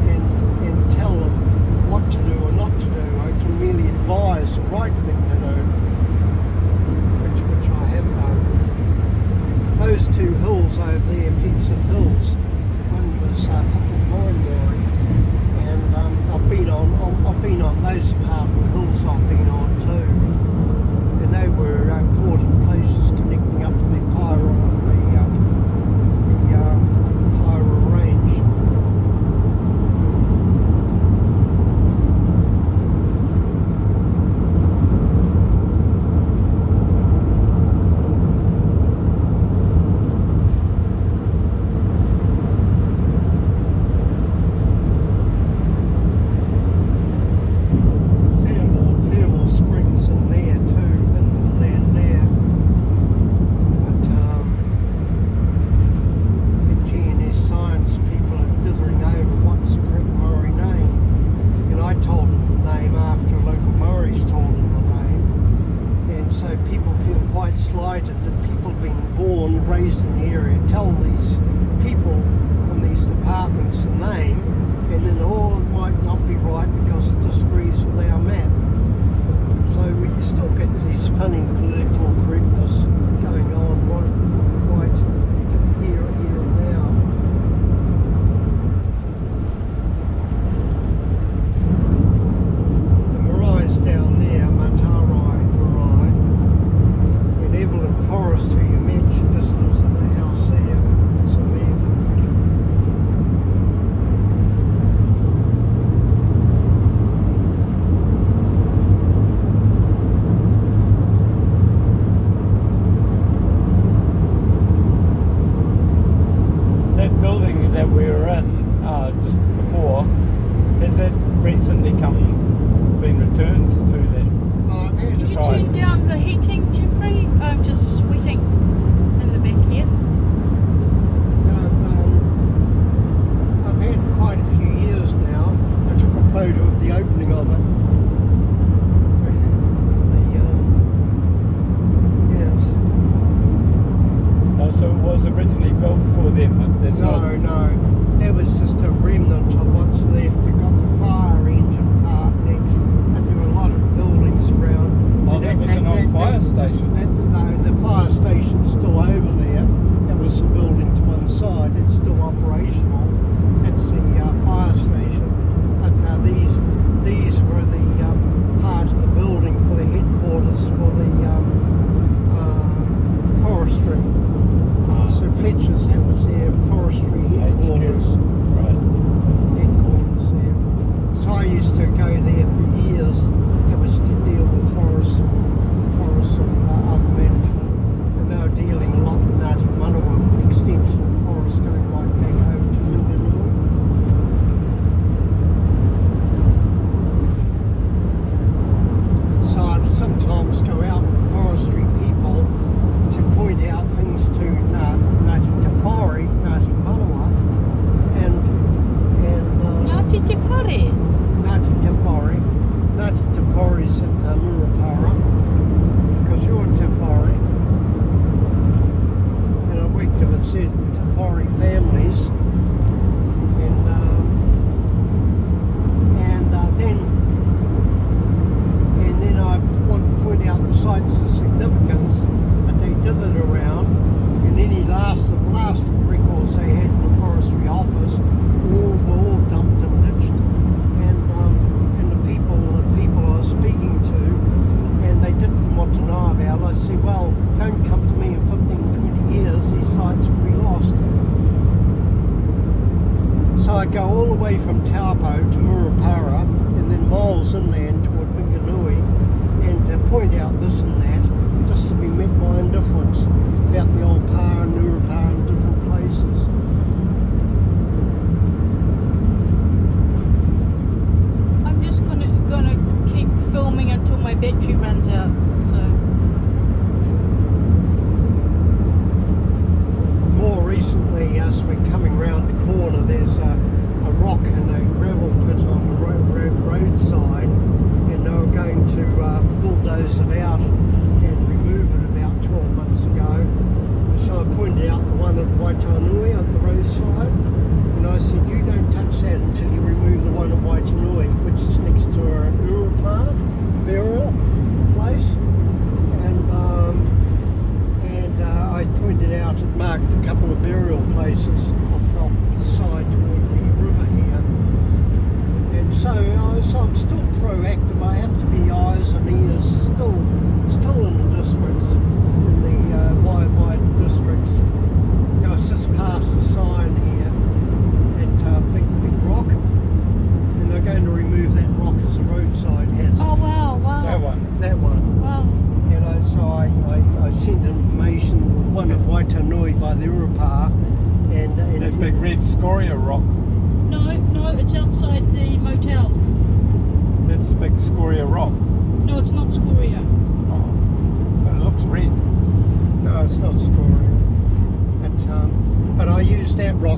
and tell them what to do or not to do. I can merely advise the right thing to do, which I have done. Those those two hills over there, peaks of hills. One was Pukekohe, and I've been on those part of the hills. I've been on too, and they were important places connecting up to the Pyro range. Thermal springs in there too, in the land there. But I think GNS science people are dithering over what's the correct Maori name. And I told them the name after local Maoris told them the name. And so people feel quite slighted that people being born, raised in the area, tell these people from these departments the name, and then it might not be right because it disagrees with our map. So we still get these funny political correctness going on right here and now. The Marai's down there, Matarai Marae, and Evelyn Forrest, who you mentioned, just lives in the house there. So That building that we were in just before, has that recently been returned to that? Can you Try. turn down the heating, Jeffrey? I'm just sweating in the back here. I've had quite a few years now. I took a photo of the opening of it. Yes. Oh, so it was originally built for them. That's No, no. That was just a remnant of what's left. It got the fire engine part next, and there were a lot of buildings around. Oh, that was an old fire station. No, the fire station's still over there. That was the building to one side. It's still operational. That's the fire station. But these were the part of the building for the headquarters for the forestry. So Fletcher's, that was their forestry headquarters. Right. Headquarters there. So I used to go there for years. It was to deal with forests and other management. And they were dealing a lot with Ngati Whaoa, extension of forest going right back over to Minganui. So I'd sometimes go out with forestry people to point out things to Ngati Tahu, Ngati Whaoa, and Ngati Te Whare. Ngati Tahu. Ngati Tahu is at Murupara, because you're Te Whare. And I worked with certain Te Whare families, and then I want to point out the sites of significance, but they dithered around, and any last records they had in the forestry office were all dumped and ditched, and the people I was speaking to, and they didn't want to know about it. I said, well, don't come to me in 15, 20 years, these sites will be lost. So I go all the way from Taupo to Murupara, and then miles inland toward Minganui, and point out this and that, just to be met by indifference about the old Para and Murupara in different places. I'm just gonna keep filming until my battery runs out. So More recently, as we're coming round the corner, there's a rock and a gravel pit on the roadside, and they were going to bulldoze it out and remove it about 12 months ago. So I pointed out the one at Waitanui on the roadside, and I said, you don't touch that until you remove the one at Waitanui, which is next to a Urupā burial place. And I pointed out at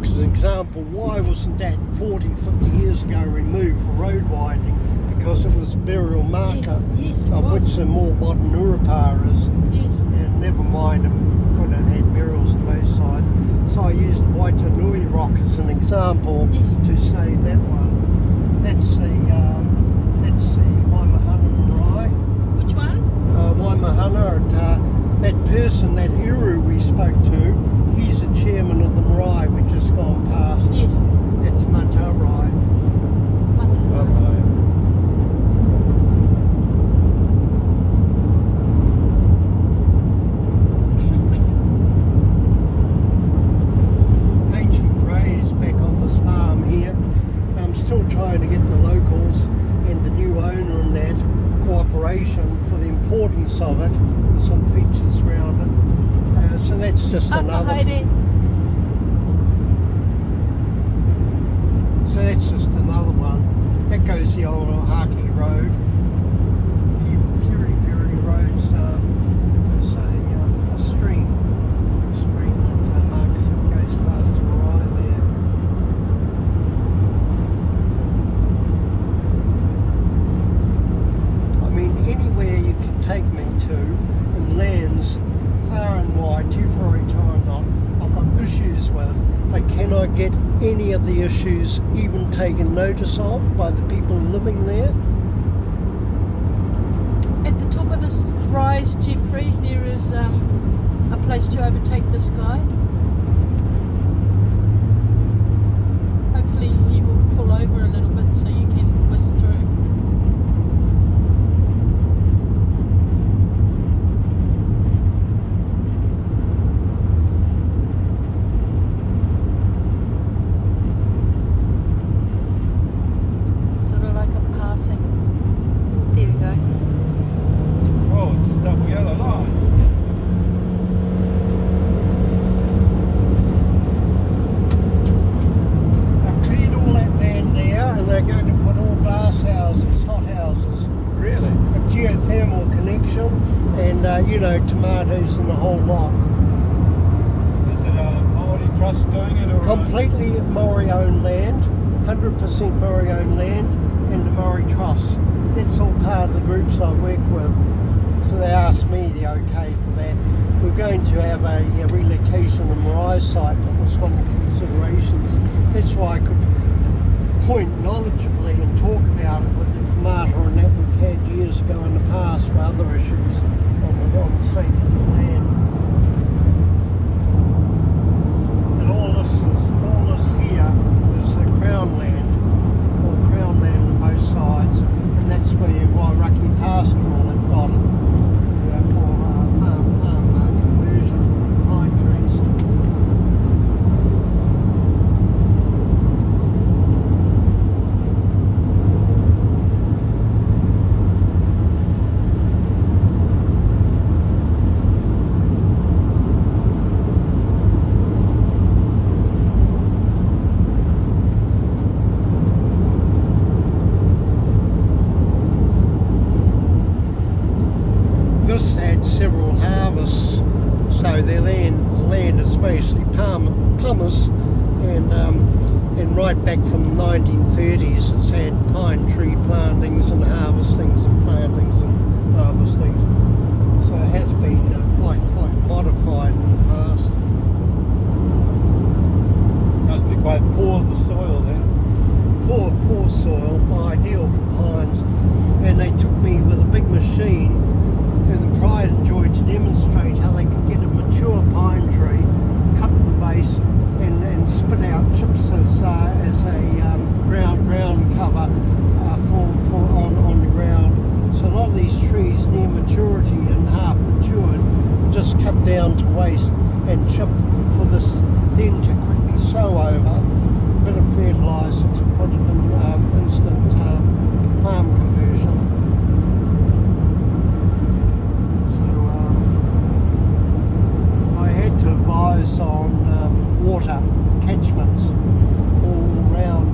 rocks as an example. Why wasn't that 40, 50 years ago removed for road widening? Because it was a burial marker, yes, it of was. which the more modern Urupā is. Yes. And never mind, it could have had burials on both sides. So I used Waitanui rock as an example Yes. to say that one. That's the Waimahana marae. Which one? Waimahana, that person, that Iru we spoke to, he's the chairman of the marae we've just gone past. Yes. That's Matarai. Ancient graves back on this farm here. I'm still trying to get the locals and the new owner and that cooperation for the importance of it, some features around it. So that's just another. So that's just another one. That goes the old Haki Road. Piri Road's it's a stream that marks and goes past the marae there. I mean, anywhere you can take me to in lands far and wide, too far a time not, I've got issues with, but can I get any of the issues even taken notice of by the people living there? At the top of this rise, Jeffrey, there is a place to overtake this guy. Hopefully he will pull over a little bit so you can whiz through. Sort of like a passing. There we go. Oh, it's a double yellow line. I've cleared all that land there and they're going to put all glass houses, hot houses, Really? a geothermal connection and, tomatoes and the whole lot. Is it a Māori trust doing it or? Completely Maori owned land, 100% Maori owned land and the Maori Trust. That's all part of the groups I work with. So they asked me the okay for that. We're going to have a relocation on Marae site, that was one of the considerations. That's why I could point knowledgeably and talk about it with the Kamata and that we've had years ago in the past for other issues on the same land. And all this here is Crown land, or Crown land on both sides, and that's where Wairaki Pastoral have got it for farm conversion from pine trees. This had several harvests, so the land is mostly pumice, and right back from the 1930s it's had pine tree plantings and harvestings and plantings and harvestings. So it has been quite modified in the past. Must be quite poor the soil then. Poor soil, ideal for pines, and they took me with a big machine and the pride and joy to demonstrate how they could get a mature pine tree, cut the base and spit out chips as a ground cover on the ground. So a lot of these trees near maturity and half matured just cut down to waste and chipped for this then to quickly sow over, a bit of fertiliser to put it in instant farm conversion. To advise on water catchments all around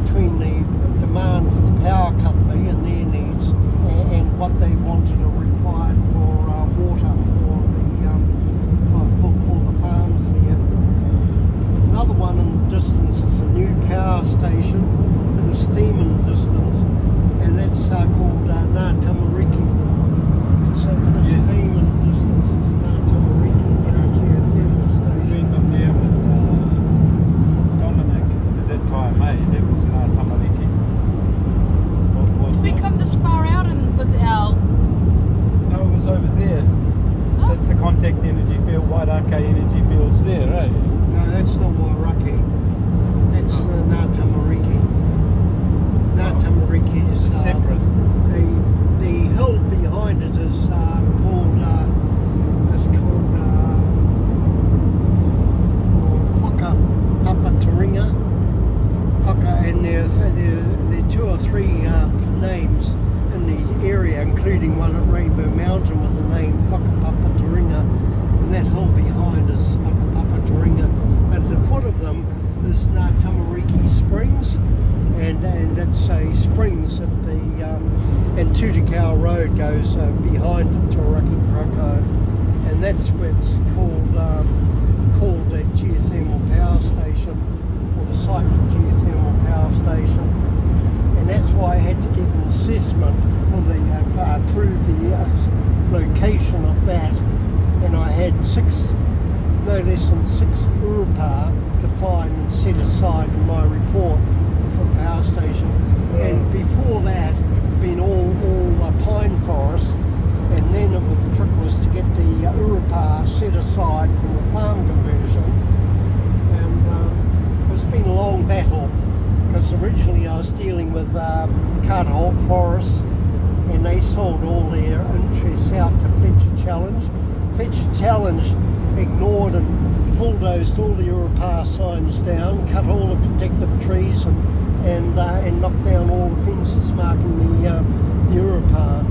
between the demand for the power company and their needs and what they wanted or required for water for the farms here. Another one in including one at Rainbow Mountain with the name Whakapapa Taringa, and that hill behind is Whakapapa Taringa. At the foot of them is Tamariki Springs, and it's a springs at the and Tutukau Road goes behind the Tauraki Kroko, and that's where it's called a geothermal power station, or the site for geothermal power station, and that's why I had to get an assessment for the approve the location of that, and I had no less than 6 urupa to find and set aside in my report for the power station. And before that, been all pine forests, and then the trick was to get the urupa set aside from the farm conversion. And it's been a long battle, because originally I was dealing with Carterholt Forests, and they sold all their interests out to Fletcher Challenge. Fletcher Challenge ignored and bulldozed all the urupa signs down, cut all the protective trees, and knocked down all the fences marking the urupa.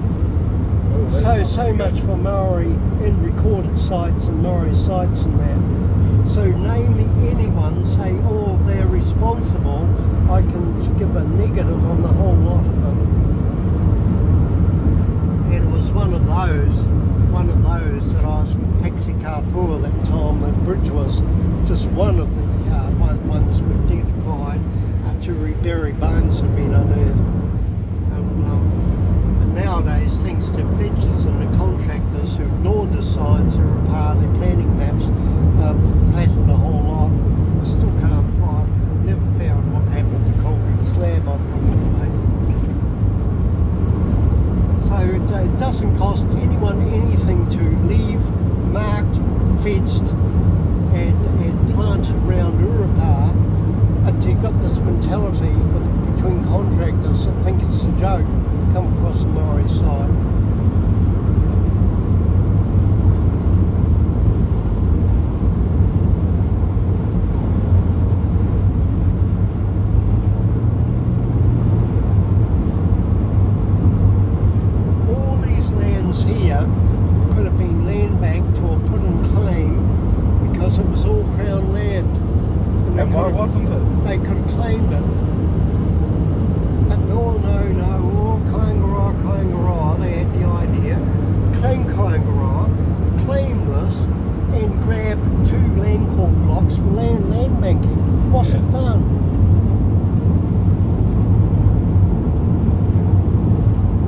So much for Maori in recorded sites and Maori sites and that. So name me anyone, say, oh, they're responsible, I can give a negative on the whole lot of them. And it was one of those that I was with Taxi Kapua that time. The bridge was just one of the ones we identified. Two reburied bones had been unearthed. And nowadays, thanks to Fletchers and the contractors who ignored the signs that were part of their planning maps, flattened a whole lot. I still can't find, never found what happened to concrete slab on the place. So it doesn't cost anyone anything to leave marked, fenced and planted round urupa, but you've got this mentality between contractors that think it's a joke to come across the Maori side. Here could have been land banked or put in claim because it was all Crown land. And why wasn't it? They could have claimed it. But no, Kaingaroa, they had the idea. Claim Kaingaroa, claim this, and grab 2 land court blocks for land banking. What's it done?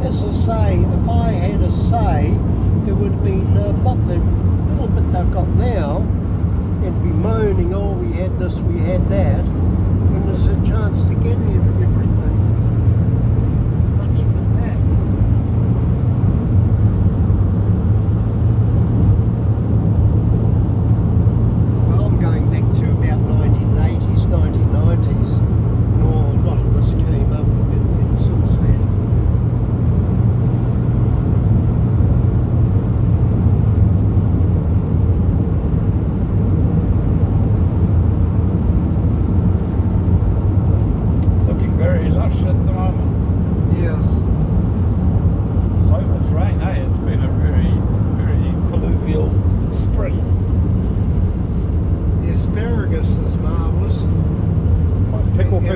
As I say, if I had a say, it would have been not the little bit they've got now, and be moaning, oh, we had this, we had that, when there's a chance to get everything. Much of that. Well, I'm going back to about 1980s, 1990s, and a lot of this came up since then.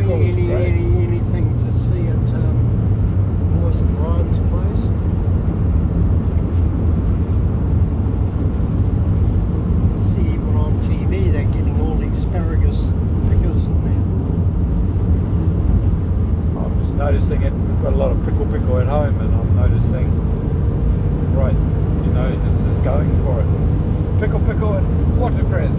Anything to see at was it Brian's place? See, even on TV they're getting all the asparagus pickers and that. I'm just noticing it. We've got a lot of pickle at home, and I'm noticing, right, this is going for it. Pickle and watercress.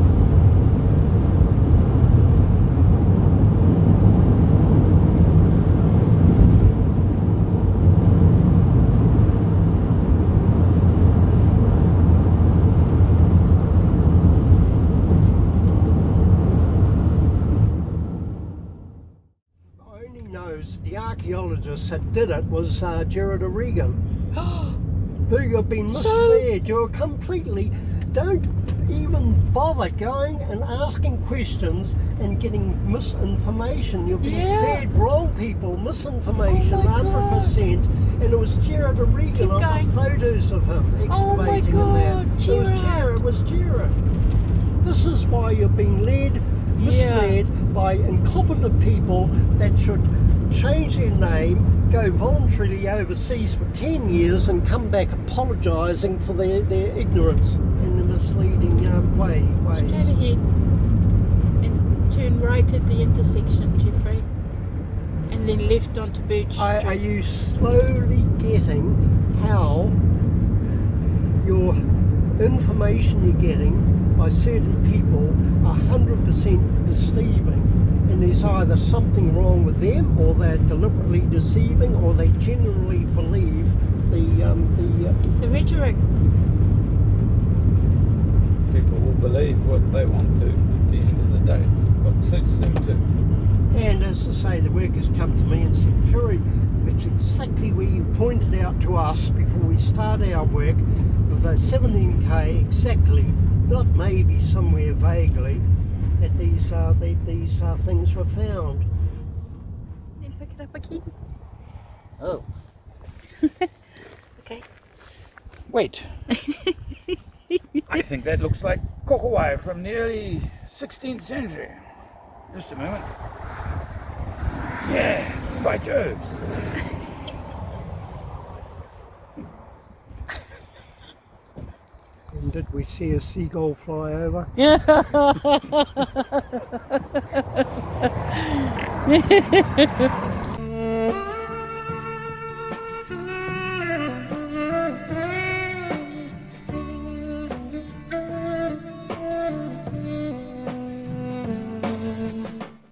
The archaeologist that did it was Jared O'Regan. You've been misled. You're completely. Don't even bother going and asking questions and getting misinformation. You've been fed wrong people, misinformation, 100%. And it was Jared O'Regan. Keep I've got going. photos of him Oh my excavating in God, there. It was Jared. This is why you're being misled by incompetent people that should change their name, go voluntarily overseas for 10 years and come back apologising for their ignorance and the misleading ways. Straight ahead and turn right at the intersection, Jeffrey, and then left onto Birch Street. Are you slowly getting how your information you're getting by certain people are 100% deceiving, and there's either something wrong with them, or they're deliberately deceiving, or they genuinely believe The rhetoric. People will believe what they want to at the end of the day, what suits them to. And as I say, the workers come to me and said, Terry, it's exactly where you pointed out to us before we started our work, with the 17k exactly, not maybe somewhere vaguely, that these things were found. Then pick it up again. Oh. Okay. Wait. I think that looks like kokowai from the early 16th century. Just a moment. Yes, by Jove. And did we see a seagull fly over? Yeah.